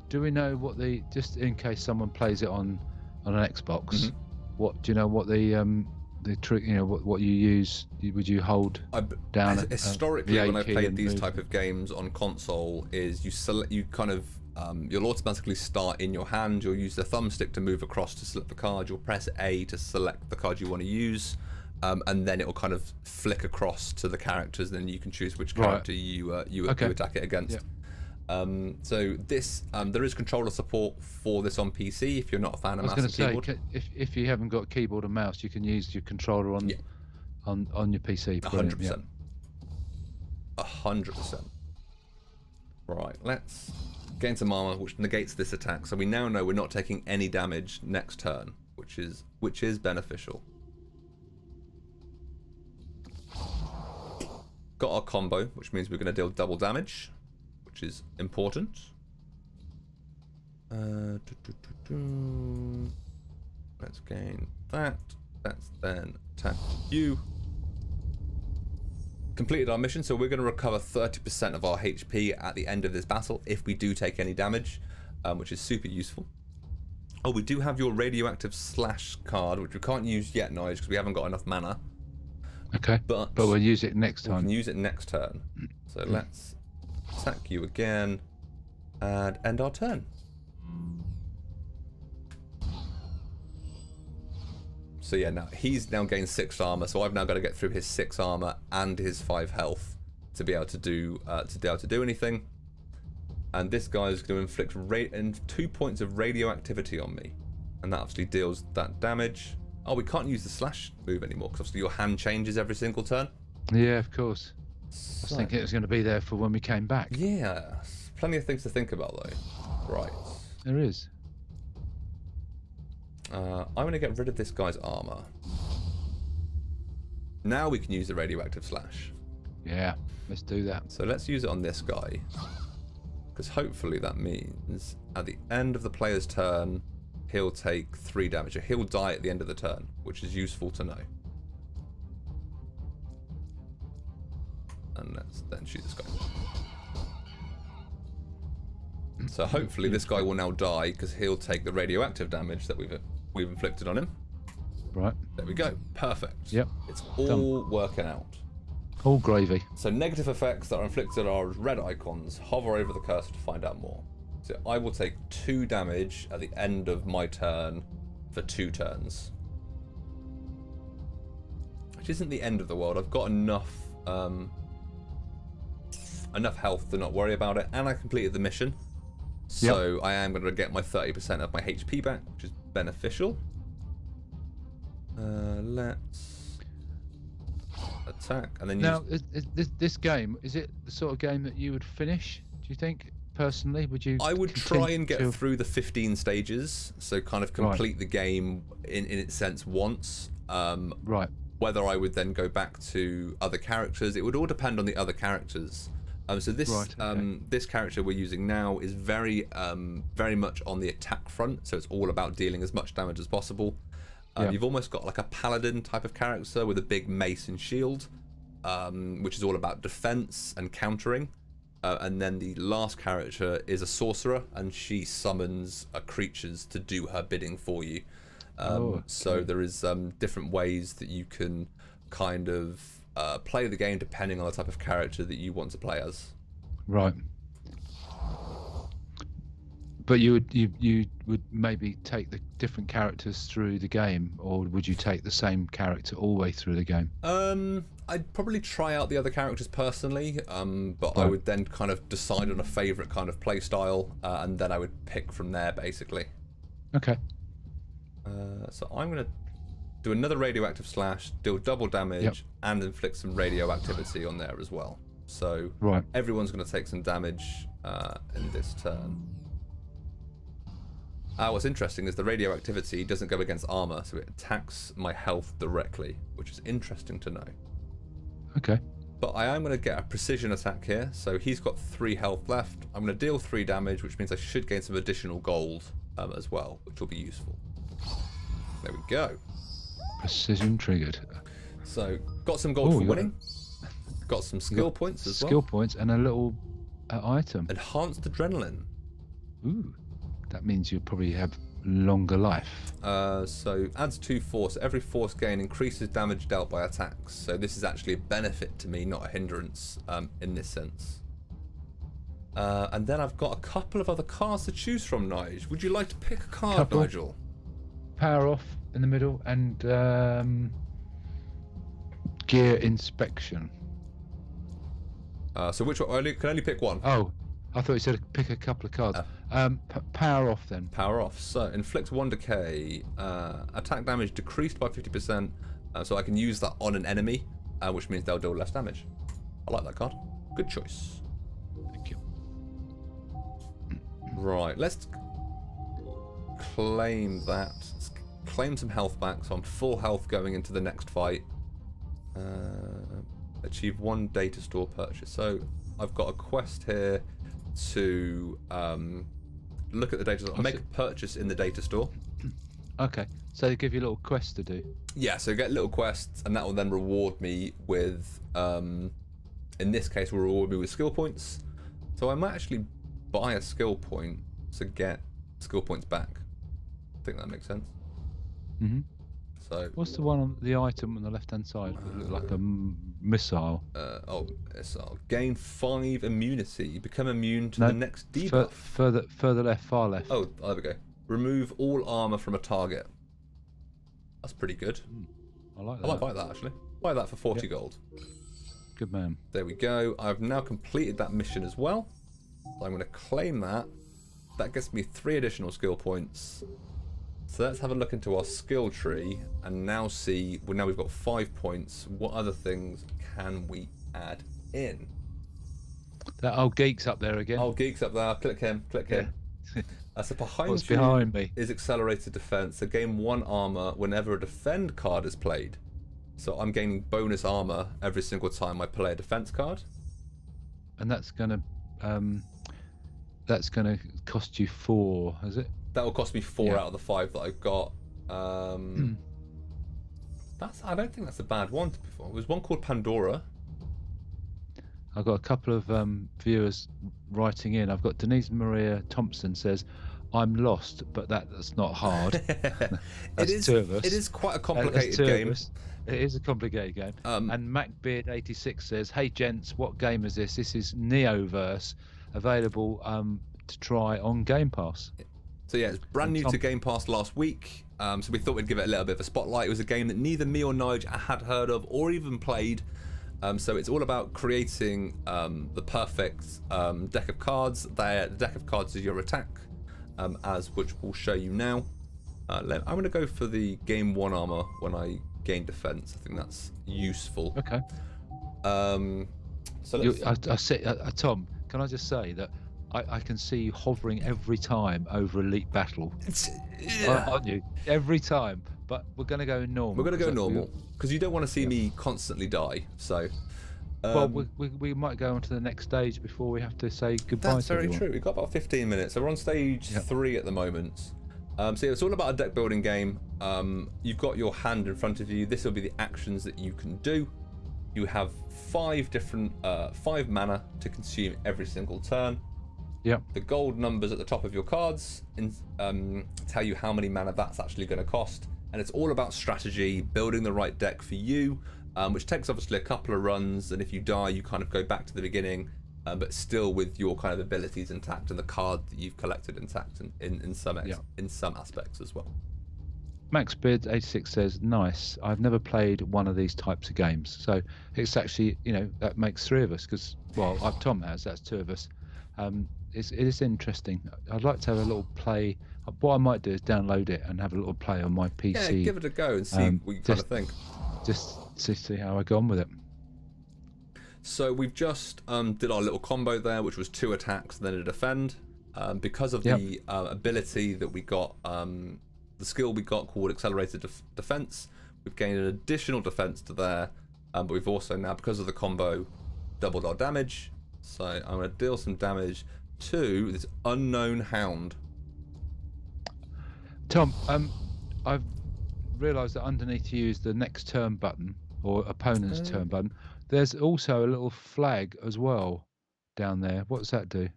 Do we know what just in case someone plays it on an Xbox? What do you know? What the trick? You know what you use? Would you hold down? Historically, when I've played these type of games on console, is you'll automatically start in your hand. You'll use the thumbstick to move across to select the card. You'll press A to select the card you want to use, and then it will kind of flick across to the characters. Then you can choose which character you attack it against. So this there is controller support for this on PC if you're not a fan of mouse and keyboard. If you haven't got a keyboard and mouse, you can use your controller on your PC. 100%. 100%. Right, let's gain some armor, which negates this attack. So we now know we're not taking any damage next turn, which is beneficial. Got our combo, which means we're going to deal double damage, which is important. Let's gain that. Let's then attack you. Completed our mission, so we're going to recover 30% of our HP at the end of this battle if we do take any damage, which is super useful. Oh, we do have your radioactive slash card, which we can't use yet, Nige, because we haven't got enough mana. Okay, but we'll use it next time. We can use it next turn. So let's attack you again and end our turn. So yeah, now he's now gained 6 armor, so I've now got to get through his 6 armor and his 5 health to be able to do anything. And this guy is going to inflict 2 points of radioactivity on me, and that obviously deals that damage. Oh, we can't use the slash move anymore because obviously your hand changes every single turn. Yeah, of course. I was thinking it was going to be there for when we came back. Yeah, plenty of things to think about though. Right. There is. I'm going to get rid of this guy's armor. Now we can use the radioactive slash. Yeah, let's do that. So let's use it on this guy, because hopefully that means at the end of the player's turn, he'll take 3 damage. He'll die at the end of the turn, which is useful to know. And let's then shoot this guy. So hopefully this guy will now die because he'll take the radioactive damage that we've inflicted on him. Right. There we go. Perfect. Yep. It's all working out. All gravy. So negative effects that are inflicted are red icons. Hover over the cursor to find out more. So I will take 2 damage at the end of my turn for 2 turns. Which isn't the end of the world. I've got enough health to not worry about it, and I completed the mission. So I am going to get my 30% of my HP back, which is beneficial. Let's attack, and then now this game, is it the sort of game that you would finish, do you think? Personally, would you? I would try and get through the 15 stages, so kind of complete the game in its sense once. Right. Whether I would then go back to other characters, it would all depend on the other characters. So this character we're using now is very much on the attack front, so it's all about dealing as much damage as possible. You've almost got like a paladin type of character with a big mace and shield, which is all about defense and countering. And then the last character is a sorcerer, and she summons creatures to do her bidding for you. So there is different ways that you can kind of play the game depending on the type of character that you want to play as. Right. But you would maybe take the different characters through the game, or would you take the same character all the way through the game? I'd probably try out the other characters personally, but Right. I would then kind of decide on a favourite kind of play style, and then I would pick from there basically. Okay. So I'm going to do another radioactive slash, deal double damage, and inflict some radioactivity on there as well. So Right. everyone's going to take some damage in this turn. What's interesting is the radioactivity doesn't go against armor, so it attacks my health directly, which is interesting to know. Okay. But I am going to get a precision attack here, so he's got 3 health left. I'm going to deal 3 damage, which means I should gain some additional gold as well, which will be useful. There we go. Precision triggered. So, got some gold for winning. Got some skill points as well. Skill points and a little item. Enhanced adrenaline. Ooh. That means you probably have longer life. So adds 2 force. Every force gain increases damage dealt by attacks. So this is actually a benefit to me, not a hindrance in this sense. And then I've got a couple of other cards to choose from, Nige. Would you like to pick a card, Nigel? Power off in the middle and gear inspection. So which one? I can only pick one. Oh, I thought you said pick a couple of cards. Power off then. Power off. So inflict 1 decay. Attack damage decreased by 50%. So I can use that on an enemy, which means they'll deal less damage. I like that card. Good choice. Thank you. Right, let's claim that. Let's claim some health back, so I'm full health going into the next fight. Achieve 1 data store purchase. So I've got a quest here to look at the data store. Make a purchase in the data store. Okay, so they give you a little quest to do. Yeah, so get little quests, and that will then reward me with, in this case, will reward me with skill points. So I might actually buy a skill point to get skill points back. I think that makes sense. Mm-hmm. So what's the one on the item on the left-hand side? It looks like a missile. Missile. Gain 5 immunity. Become immune to the next debuff. Further left, far left. Oh, there we go. Remove all armor from a target. That's pretty good. I like that. I might buy that actually. Buy that for 40 gold. Good man. There we go. I've now completed that mission as well. So I'm going to claim that. That gets me 3 additional skill points. So let's have a look into our skill tree and now see. Well, now we've got 5 points. What other things can we add in? That old geek's up there again. Old geek's up there. Click him. Click him. So What's behind me is accelerated defense. So gain 1 armor whenever a defend card is played. So I'm gaining bonus armor every single time I play a defense card. And that's gonna cost you 4, is it? That will cost me 4 out of the 5 that I've got. I don't think that's a bad one to be fair. There was one called Pandora. I've got a couple of viewers writing in. I've got Denise Maria Thompson says, "I'm lost, but that's not hard." That's 2 of us. It is quite a complicated game. It is a complicated game. And MacBeard86 says, "Hey gents, what game is this? This is Neoverse, available to try on Game Pass." So yeah, it's brand new to Game Pass last week. So we thought we'd give it a little bit of a spotlight. It was a game that neither me or Nige had heard of or even played. So it's all about creating the perfect deck of cards. The deck of cards is your attack, which we'll show you now. I'm going to go for the gain 1 armor when I gain defense. I think that's useful. Okay. So Tom, can I just say that I can see you hovering every time over Elite Battle. Aren't you? Every time. But we're going to go normal. We're going to go normal because you don't want to see me constantly die. So, well, we might go on to the next stage before we have to say goodbye. That's very true. We've got about 15 minutes. So we're on stage 3 at the moment. So yeah, it's all about a deck building game. You've got your hand in front of you. This will be the actions that you can do. You have 5 different 5 mana to consume every single turn. Yep. The gold numbers at the top of your cards tell you how many mana that's actually going to cost. And it's all about strategy, building the right deck for you, which takes obviously a couple of runs. And if you die, you kind of go back to the beginning but still with your kind of abilities intact and the card that you've collected intact in some aspects as well. MaxBeard86 says, nice. I've never played one of these types of games. So it's actually, that makes 3 of us because, well, Tom has, that's 2 of us. It is interesting. I'd like to have a little play. What I might do is download it and have a little play on my PC. Yeah, give it a go and see what you kind of think. Just to see how I go on with it. So we've just did our little combo there, which was 2 attacks and then a defend. Because of the ability that we got, the skill we got called Accelerated Defense, we've gained an additional defense to there, but we've also now, because of the combo, doubled our damage. So I'm going to deal some damage to this unknown hound. Tom, I've realised that underneath you is the next turn button, or opponent's turn button. There's also a little flag as well down there. What does that do?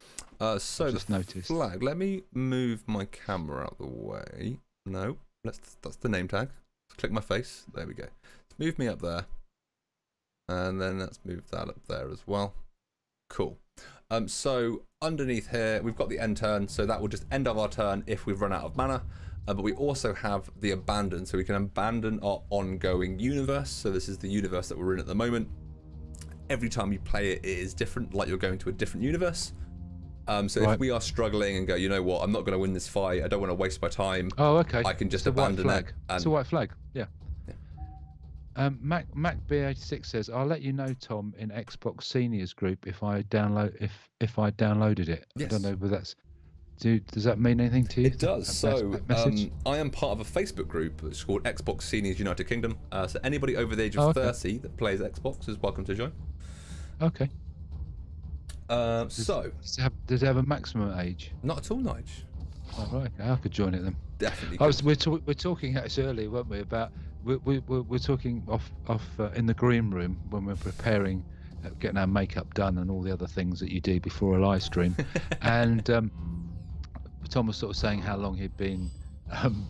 So the flag, let me move my camera out the way. No, that's the name tag. Let's click my face. There we go. Let's move me up there. And then let's move that up there as well. Cool. So underneath here, we've got the end turn. So that will just end of our turn if we've run out of mana. But we also have the abandon. So we can abandon our ongoing universe. So this is the universe that we're in at the moment. Every time you play it, it is different, like you're going to a different universe. So if we are struggling and go, you know what, I'm not going to win this fight, I don't want to waste my time. Oh, okay. I can just abandon it. It's a white flag, yeah. MacB86 says, I'll let you know, Tom, in Xbox Seniors group if I downloaded it. Yes. I don't know whether that's... Does that mean anything to you? It does. So I am part of a Facebook group that's called Xbox Seniors United Kingdom. So anybody over the age of 30 that plays Xbox is welcome to join. Okay. Does it have a maximum age? Not at all, Nige. Oh, right. I could join it then. Definitely. We're talking actually earlier, weren't we? About we're talking off in the green room when we're preparing, getting our makeup done and all the other things that you do before a live stream, and Tom was sort of saying how long he'd been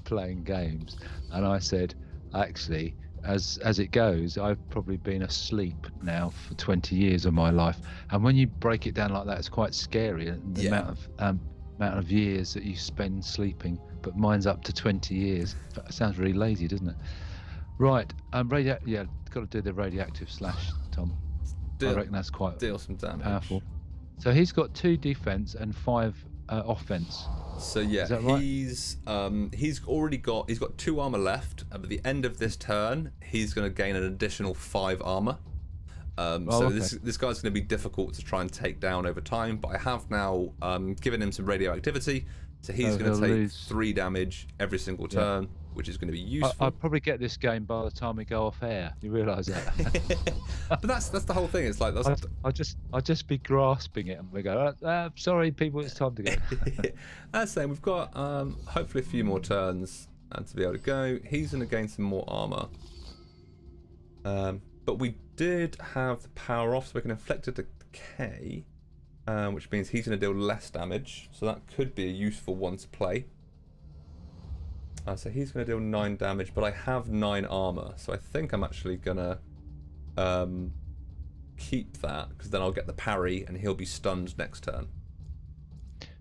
playing games, and I said, actually, as it goes, I've probably been asleep now for 20 years of my life, and when you break it down like that, it's quite scary. The amount of years that you spend sleeping, but mine's up to 20 years. That sounds really lazy, doesn't it? Right, got to do the radioactive slash, Tom. I reckon that's quite deal some damage. Powerful. So he's got 2 defense and 5 offense. So yeah, is that right? he's got 2 armor left. At the end of this turn, he's going to gain an additional 5 armor. This guy's going to be difficult to try and take down over time, but I have now given him some radioactivity, so he's going to take 3 damage every single turn, which is going to be useful. I'll probably get this game by the time we go off air. You realise that? But that's the whole thing. It's like I'll just be grasping it, and we go, sorry, people, it's time to go. As saying, we've got hopefully a few more turns and to be able to go. He's going to gain some more armor. But we did have the power off, so we can inflict a decay, which means he's going to deal less damage. So that could be a useful one to play. So he's going to deal 9 damage, but I have 9 armor, so I think I'm actually going to keep that, because then I'll get the parry and he'll be stunned next turn.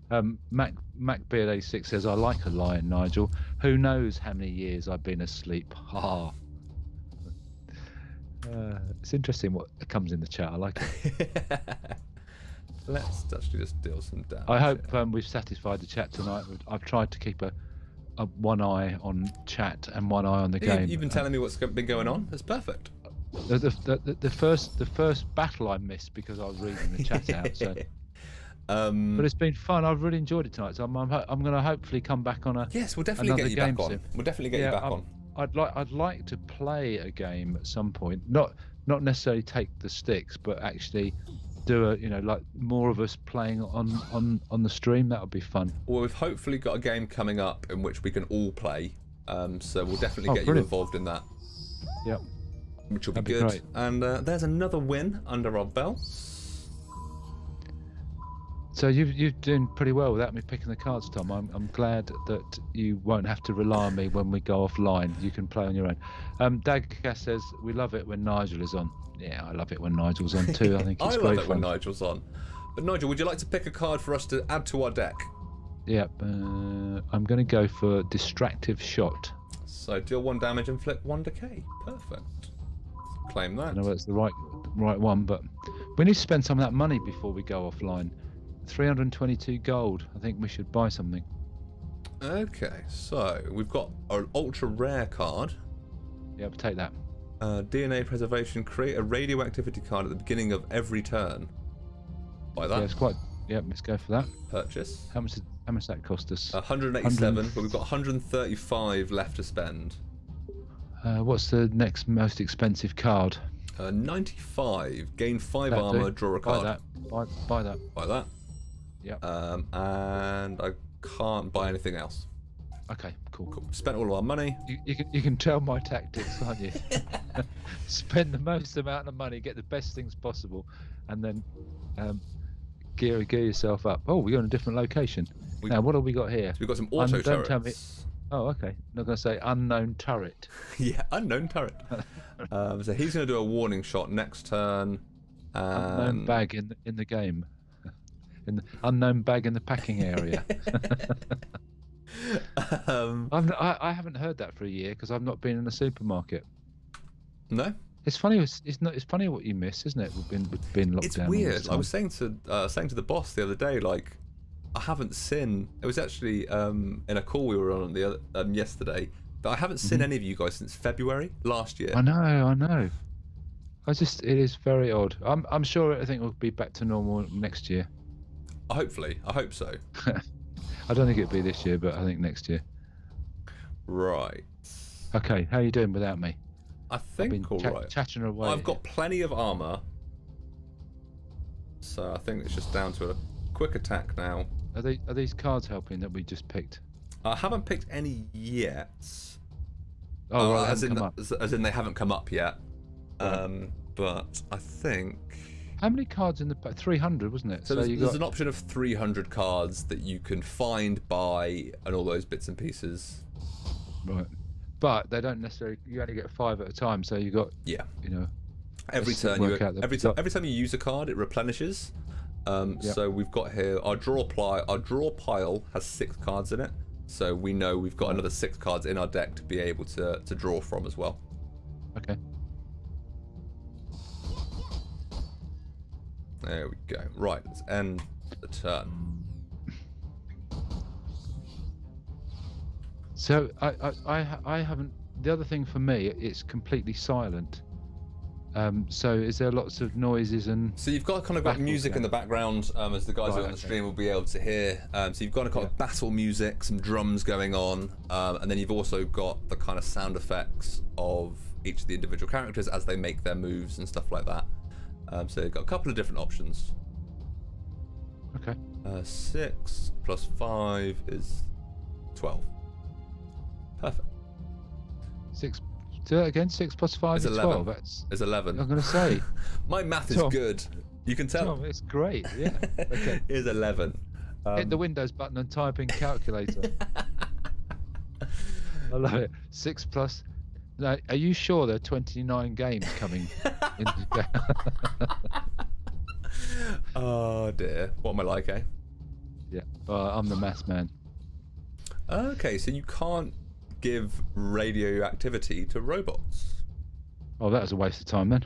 MacBeard86 says, I like a lion, Nigel. Who knows how many years I've been asleep? Ha. It's interesting what comes in the chat. I like it. Let's actually just deal some damage. I hope we've satisfied the chat tonight. I've tried to keep one eye on chat and one eye on the game. You've been telling me what's been going on. That's perfect. The first battle I missed because I was reading the chat out. So. But it's been fun. I've really enjoyed it tonight. So I'm going to hopefully come back on a. Yes, we'll definitely get you back on. Soon. We'll definitely get you back on. I'd like to play a game at some point. Not necessarily take the sticks, but actually do like more of us playing on the stream. That would be fun. Well, we've hopefully got a game coming up in which we can all play. So we'll definitely get you involved in that. Yep. Which will be good. Great. And there's another win under our belts. So you're doing pretty well without me picking the cards, Tom. I'm glad that you won't have to rely on me when we go offline. You can play on your own. Daggas says, we love it when Nigel is on. Yeah, I love it when Nigel's on too. I think it's great love it when Nigel's on. But Nigel, would you like to pick a card for us to add to our deck? Yep. I'm going to go for Distractive Shot. So deal 1 damage, inflict 1 decay. Perfect. Claim that. I know it's the right one, but we need to spend some of that money before we go offline. 322 gold. I think we should buy something. Okay, so we've got an ultra rare card. Yep, take that. DNA preservation. Create a radioactivity card at the beginning of every turn. Buy that. Yeah, it's quite. Yep, let's go for that. Purchase. How much did that cost us? 187, but we've got 135 left to spend. What's the next most expensive card? 95. Gain 5 That'll armor. do. Draw a card. Buy that. Buy that. Buy that. Yep. And I can't buy anything else. Okay, cool. Spent all of our money. You can tell my tactics, can't you? Spend the most amount of money, get the best things possible, and then gear yourself up. Oh, we're on a different location. Now, what have we got here? So we've got some auto turrets. Tell me. Oh, okay. Not going to say unknown turret. Yeah, unknown turret. So he's going to do a warning shot next turn. Unknown bag in the game. Unknown bag in the packing area. I haven't heard that for a year because I've not been in a supermarket. No. It's funny. It's funny what you miss, isn't it? We've been locked down. It's weird. I was saying to the boss the other day, like, I haven't seen. It was actually in a call we were on the other, yesterday. That I haven't seen any of you guys since February last year. I know. It is very odd. I'm sure I think we'll be back to normal next year. Hopefully, I hope so. I don't think it'll be this year, but I think next year. Right. Okay, how are you doing without me? I think all right. Chattering away. I've got plenty of armor, so I think it's just down to a quick attack now. Are these cards helping that we just picked? I haven't picked any yet. Oh, right, as in they haven't come up yet. Right. But I think. How many cards in the 300, wasn't it? So there's an option of 300 cards that you can find, buy, and all those bits and pieces. Right. But they don't necessarily. You only get 5 at a time, so you got. Yeah. You know. Every turn, every time you use a card, it replenishes. Yep. So we've got here our draw pile has 6 cards in it. So we know we've got another 6 cards in our deck to be able to draw from as well. Okay. There we go. Right, let's end the turn. So I haven't. The other thing for me, it's completely silent. So is there lots of noises and? So you've got kind of got music in the background, as the guys on the stream will be able to hear. So you've got a kind of battle music, some drums going on, and then you've also got the kind of sound effects of each of the individual characters as they make their moves and stuff like that. So you've got a couple of different options. Okay. 6 plus 5 is 12. Perfect. 6. Do that again. 6 plus 5 is 12. That's 11. I'm going to say. My math is good. You can tell. Tom, it's great. Yeah. Okay. Here's 11. Hit the Windows button and type in calculator. I love it. 6 plus. Now, are you sure there are 29 games coming? Oh dear. What am I like, eh? Yeah. I'm the maths man. Okay, so you can't give radioactivity to robots. Oh, that was a waste of time then.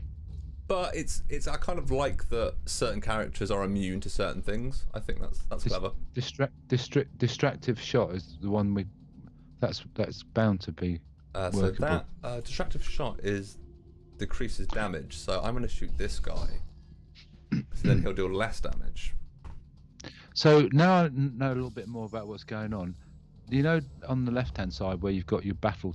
But it's I kind of like that certain characters are immune to certain things. I think that's clever. Distractive shot is the one that's bound to be so workable. That distractive shot decreases damage. So I'm going to shoot this guy. So then he'll deal less damage. So now I know a little bit more about what's going on. You know, on the left-hand side where you've got your battle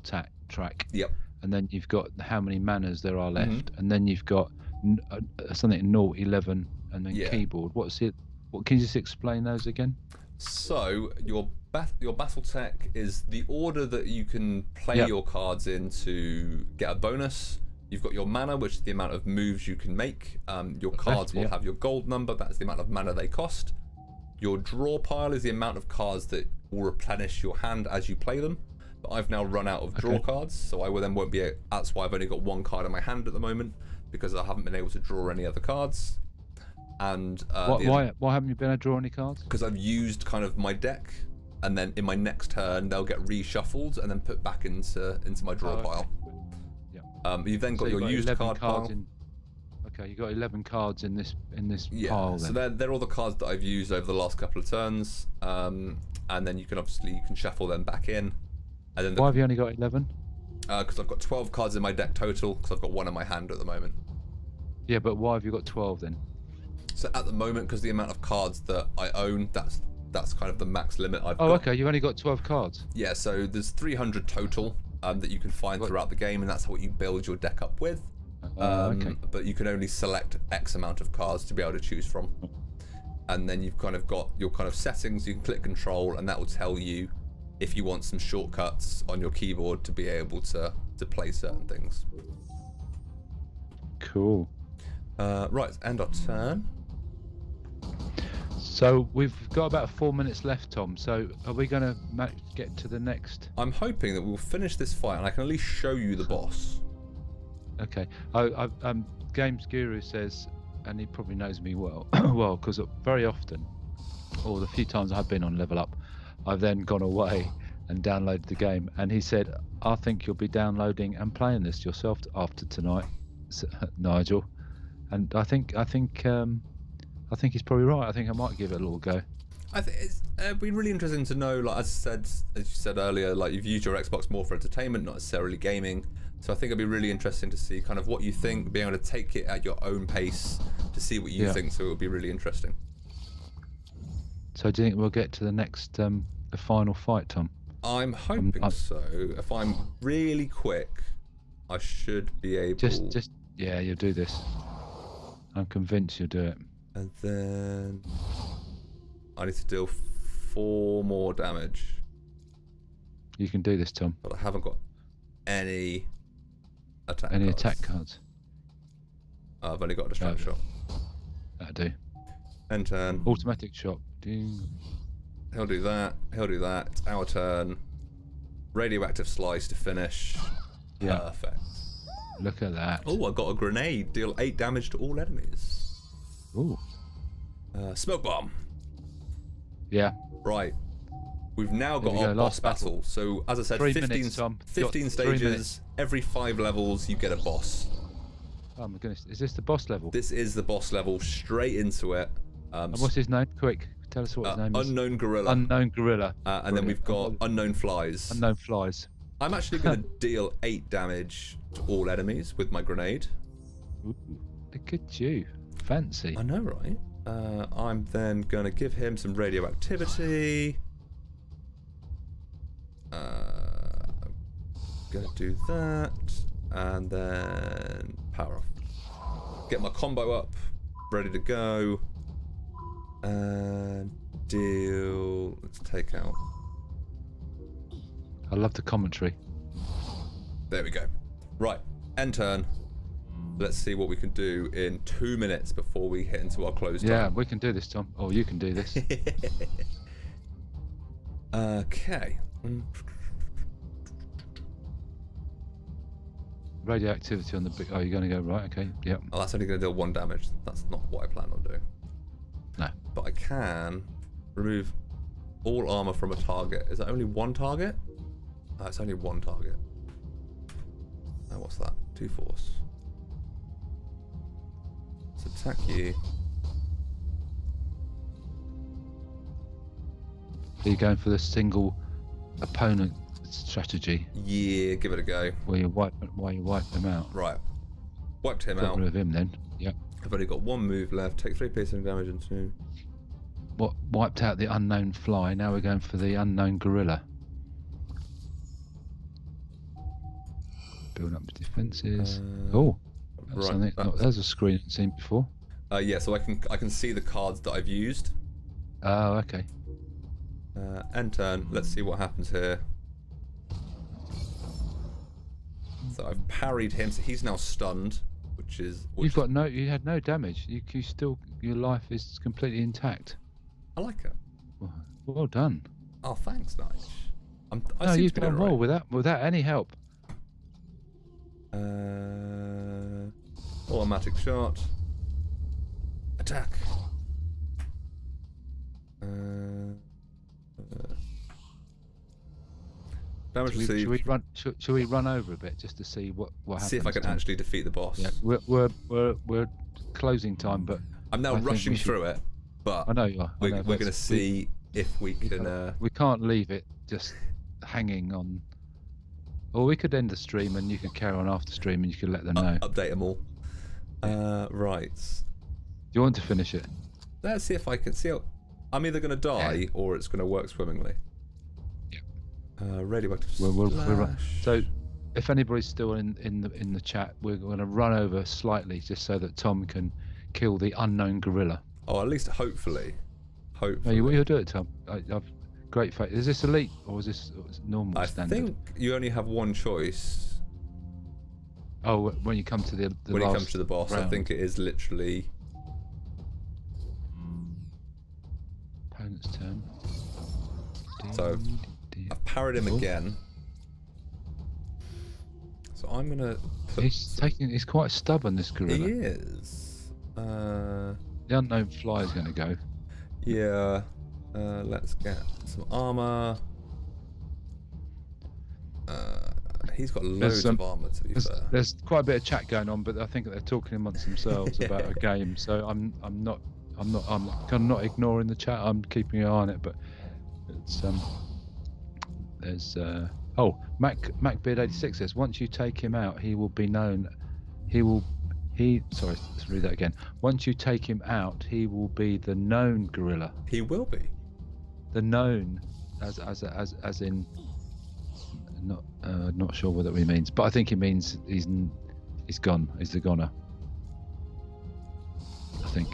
track. Yep. And then you've got how many manas there are left, and then you've got something 0, 11, and then keyboard. What's it? What can you just explain those again? So your battle tech is the order that you can play your cards in to get a bonus. You've got your mana, which is the amount of moves you can make. Your cards will have your gold number. That's the amount of mana they cost. Your draw pile is the amount of cards that will replenish your hand as you play them. But I've now run out of draw cards, so I won't be. That's why I've only got 1 card in my hand at the moment, because I haven't been able to draw any other cards. And why haven't you been able to draw any cards? Because I've used kind of my deck, and then in my next turn they'll get reshuffled and then put back into my draw pile. Yeah. You've then got your used card pile. Okay, you got 11 cards in this Yeah. pile. So they're all the cards that I've used over the last couple of turns, and then you can shuffle them back in. And then why have you only got 11? Because I've got 12 cards in my deck total. Because I've got 1 in my hand at the moment. Yeah, but why have you got 12 then? So at the moment, because the amount of cards that I own, that's kind of the max limit I've got. Oh, okay. You've only got 12 cards. Yeah. So there's 300 total that you can find throughout the game, and that's what you build your deck up with. Okay. But you can only select X amount of cards to be able to choose from. And then you've kind of got your kind of settings. You can click Control, and that will tell you if you want some shortcuts on your keyboard to be able to play certain things. Cool. Right, end our turn. So we've got about 4 minutes left, Tom. So are we going to get to the next? I'm hoping that we'll finish this fight, and I can at least show you the boss. Okay. Games Guru says, and he probably knows me well, because very often, or the few times I've been on Level Up, I've then gone away and downloaded the game, and he said, I think you'll be downloading and playing this yourself after tonight, Nigel. And I think he's probably right. I think I might give it a little go. I think it'd be really interesting to know, like as you said earlier, like you've used your Xbox more for entertainment, not necessarily gaming. So I think it'd be really interesting to see kind of what you think, being able to take it at your own pace to see what you think. So it would be really interesting. So do you think we'll get to the next, the final fight, Tom? I'm hoping so. If I'm really quick, I should be able. Yeah, you'll do this. I'm convinced you'll do it. And then I need to deal 4 more damage. You can do this, Tom. But I haven't got any attack cards. Attack cards? I've only got a distract shot. That'll do. End turn. Automatic shot. Ding. He'll do that. He'll do that. It's our turn. Radioactive slice to finish. Yeah. Perfect. Look at that. Oh, I got a grenade. Deal 8 damage to all enemies. Ooh. Smoke bomb. Yeah. Right. We've now got our boss battle. So, as I said, 15 stages. Every 5 levels, you get a boss. Oh my goodness. Is this the boss level? This is the boss level. Straight into it. And what's his name? Quick. Tell us what his name is. Unknown Gorilla. Unknown Gorilla. And then we've got Unknown Flies. Unknown Flies. I'm actually going to deal 8 damage to all enemies with my grenade. Ooh, look at you. Fancy. I know, right? I'm then going to give him some radioactivity. Going to do that. And then power off. Get my combo up. Ready to go. And deal. Let's take out. I love the commentary. There we go. Right, end turn. Let's see what we can do in 2 minutes before we hit into our close time. Yeah, we can do this, Tom. Or you can do this. Okay. Radioactivity on the big. Oh, you're going to go right? Okay. Yep. Oh, that's only going to deal 1 damage. That's not what I plan on doing. No. But I can remove all armor from a target. Is that only 1 target? Oh, it's only 1 target. Oh, what's that? 2 force. Let's attack you. Are you going for the single opponent strategy? Yeah, give it a go. Where you wipe them out. Right. Wiped him out. Got rid of him then. Yep. I've only got 1 move left. Take 3 piercing damage and 2. What wiped out the unknown fly? Now we're going for the unknown gorilla. Build up defenses. That's right. There's a screen I haven't seen before. Yeah, so I can see the cards that I've used. Oh, okay. End turn. Let's see what happens here. So I've parried him, so he's now stunned, You had no damage. You still, your life is completely intact. I like it. Well done. Oh, thanks, Nige. No, you've done well without any help. Automatic shot. I Attack. Damage received. Should we run over a bit just to see what happens? See if I can actually defeat the boss. Yeah, we're closing time, but I'm now rushing through it. But I know you are. We're going to see if we can. We can't leave it just hanging on. Or we could end the stream and you could carry on after stream and you could let them know. Update them all. Right. Do you want to finish it? Let's see if I can see. I'm either going to die or it's going to work swimmingly. Yeah. Radioactive splash. So, if anybody's still in the chat, we're going to run over slightly just so that Tom can kill the unknown gorilla. Oh, at least hopefully. No, you'll do it, Tom. I've great faith. Is this elite or is this normal standard? I think you only have one choice. Oh, when you come to the when last you come to the boss, round. I think it is literally. Opponent's turn. So I've parried him again. So I'm gonna. He's quite stubborn, this gorilla. He is. The unknown fly is going to go. Yeah. Let's get some armor. He's got loads of armor, to be fair. There's quite a bit of chat going on, but I think they're talking amongst themselves about a game. So I'm kind of not ignoring the chat. I'm keeping an eye on it, but it's there's MacBeard86 says once you take him out, he will be known. Sorry, let's read that again. Once you take him out, he will be the known gorilla. He will be. The known, as in, not sure what that really means, but I think it means he's gone. He's the goner. I think,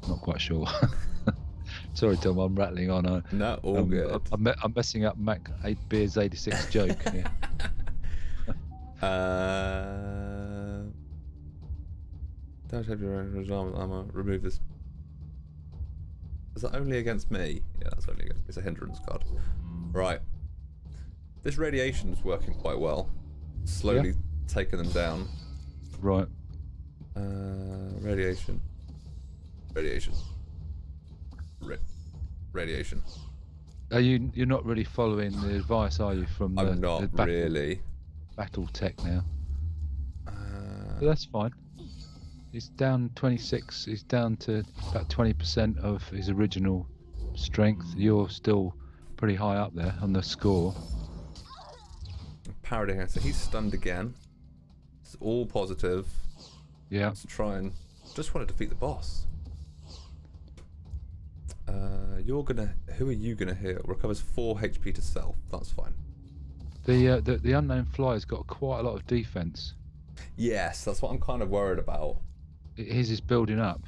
not quite sure. Sorry, Tom, I'm rattling on. No, all good. I'm messing up Mac 8 Beers 86 joke. Yeah. Don't have your own armor. Remove this. Is that only against me? Yeah, that's only against me. It's a hindrance card. Right. This radiation's working quite well. Slowly taking them down. Right. Radiation. Radiation. Radiation. You're not really following the advice, are you? From I'm not really. Battle tech now. But that's fine. He's down 26. He's down to about 20% of his original strength. You're still pretty high up there on the score. Parodying. So he's stunned again. It's all positive. Yeah. Let's try and just want to defeat the boss. Who are you gonna hit? Recovers 4 HP to self. That's fine. The unknown flyer's got quite a lot of defense. Yes, that's what I'm kind of worried about. His is building up.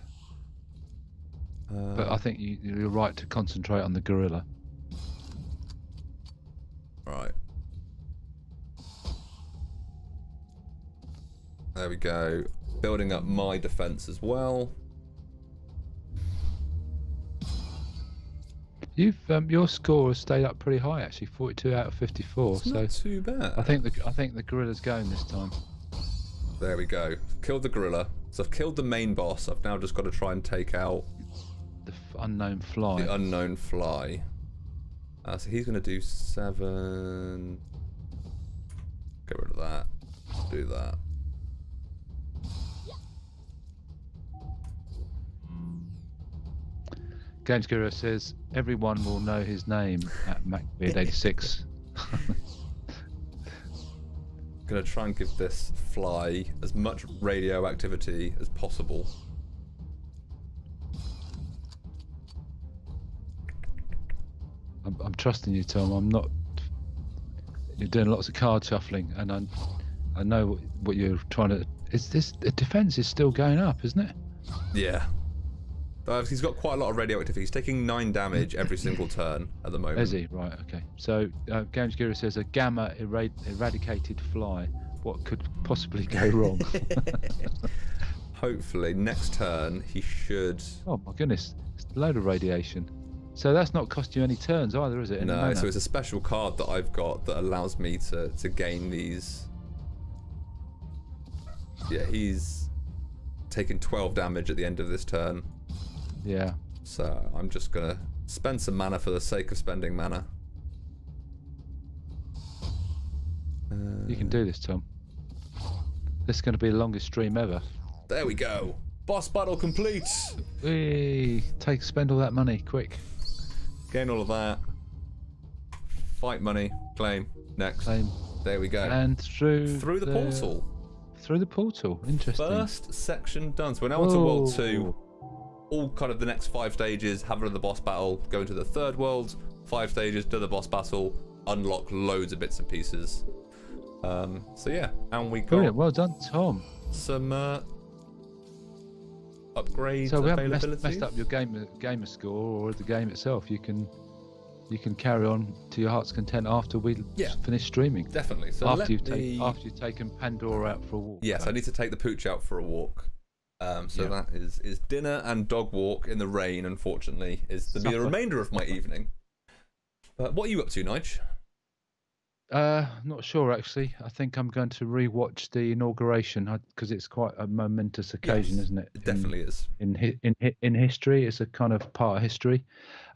But I think you're right to concentrate on the gorilla. Right. There we go. Building up my defense as well. Your score has stayed up pretty high actually, 42 out of 54. It's not too bad. I think the gorilla's going this time. There we go. Killed the gorilla. So I've killed the main boss. I've now just got to try and take out the unknown fly. The unknown fly. So he's going to do 7. Get rid of that. Do that. Games Guru says everyone will know his name at MacBeard86. Gonna try and give this fly as much radioactivity as possible. I'm trusting you, Tom. I'm not. You're doing lots of card shuffling, and I know what you're trying to. The defense is still going up, isn't it? Yeah. He's got quite a lot of radioactivity. He's taking 9 damage every single turn at the moment. Is he? Right, okay. So, Games Guru says a gamma eradicated fly. What could possibly go wrong? Hopefully, next turn he should... Oh my goodness, it's a load of radiation. So that's not cost you any turns either, is it? No, so it's a special card that I've got that allows me to gain these... Yeah, he's taken 12 damage at the end of this turn. Yeah. So I'm just gonna spend some mana for the sake of spending mana. You can do this, Tom. This is going to be the longest stream ever. There we go. Boss battle complete. Spend all that money, quick. Gain all of that. Fight money. Claim. Next. Claim. There we go. And through the portal. Through the portal. Interesting. First section done. So we're now on to World 2. All kind of the next 5 stages. Have another boss battle. Go into the third world. 5 stages. Do the boss battle. Unlock loads of bits and pieces. So yeah, and we got brilliant. Well done, Tom. Some upgrades. So we haven't messed up your gamer score or the game itself. You can carry on to your heart's content after we finish streaming. Definitely. So after you've taken Pandora out for a walk. Yes, I need to take the pooch out for a walk. That is dinner and dog walk in the rain. Unfortunately, is the remainder of my evening. But what are you up to, Nige? Not sure actually. I think I'm going to rewatch the inauguration because it's quite a momentous occasion, isn't it? It definitely is. In history, it's a kind of part of history.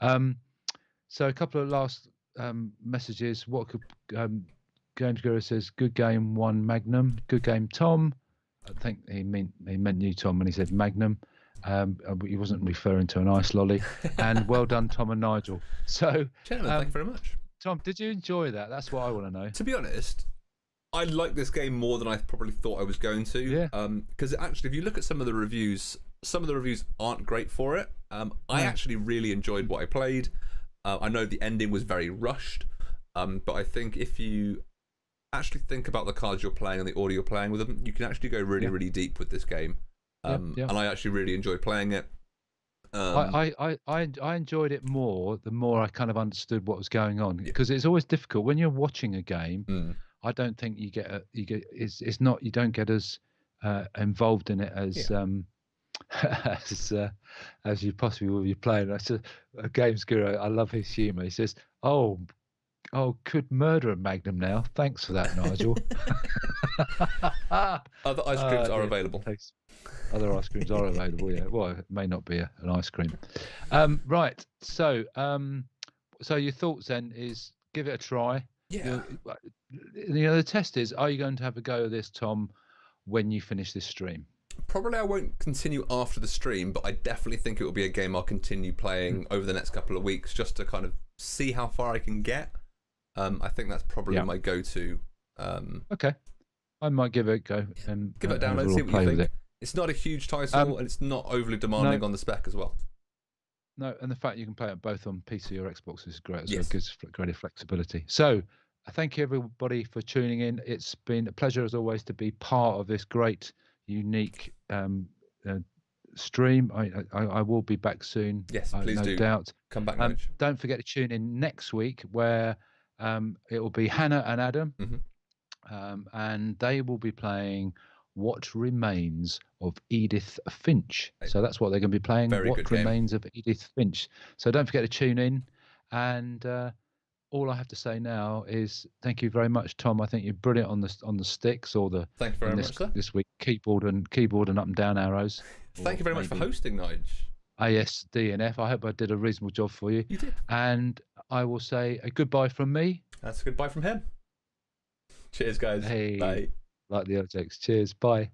So a couple of last messages. What could Games Guru says? Good game, 1 Magnum. Good game, Tom. I think he meant you, Tom, when he said Magnum. He wasn't referring to an ice lolly. And well done, Tom and Nigel. So, gentlemen, thank you very much. Tom, did you enjoy that? That's what I want to know. To be honest, I like this game more than I probably thought I was going to. Yeah. Because actually, if you look at some of the reviews aren't great for it. I actually really enjoyed what I played. I know the ending was very rushed, but I think if you actually think about the cards you're playing and the order you're playing with them, you can actually go really, really deep with this game. And I actually really enjoyed playing it. I enjoyed it more the more I kind of understood what was going on, because it's always difficult when you're watching a game. I don't think you don't get as involved in it as as you possibly will be playing. That's a Games Guru. I love his humour. He says, "Oh, could murder a Magnum now? Thanks for that, Nigel." Other ice creams are available. Other ice creams are available. Yeah. Well, it may not be an ice cream. Right. So, so your thoughts then is give it a try. Yeah. The test is: are you going to have a go at this, Tom, when you finish this stream? Probably I won't continue after the stream, but I definitely think it will be a game I'll continue playing over the next couple of weeks, just to kind of see how far I can get. I think that's probably my go-to. Okay. I might give it a go and give it a download, see what you think. It's not a huge title, and it's not overly demanding on the spec as well. No, and the fact you can play it both on PC or Xbox is great as well. It gives greater flexibility. So, thank you everybody for tuning in. It's been a pleasure as always to be part of this great, unique stream. I will be back soon. Yes, please do. No doubt. Come back, Nige. Don't forget to tune in next week where it will be Hannah and Adam, and they will be playing What Remains of Edith Finch. So that's what they're going to be playing. What Remains of Edith Finch. So don't forget to tune in. And all I have to say now is thank you very much, Tom. I think you're brilliant on the sticks or the thank you very much, sir. This week keyboard and up and down arrows. Thank you very much for hosting, Nige. ASDNF. I hope I did a reasonable job for you. You did. And I will say a goodbye from me. That's a goodbye from him. Cheers, guys. Hey, bye. Like the other jokes. Cheers. Bye.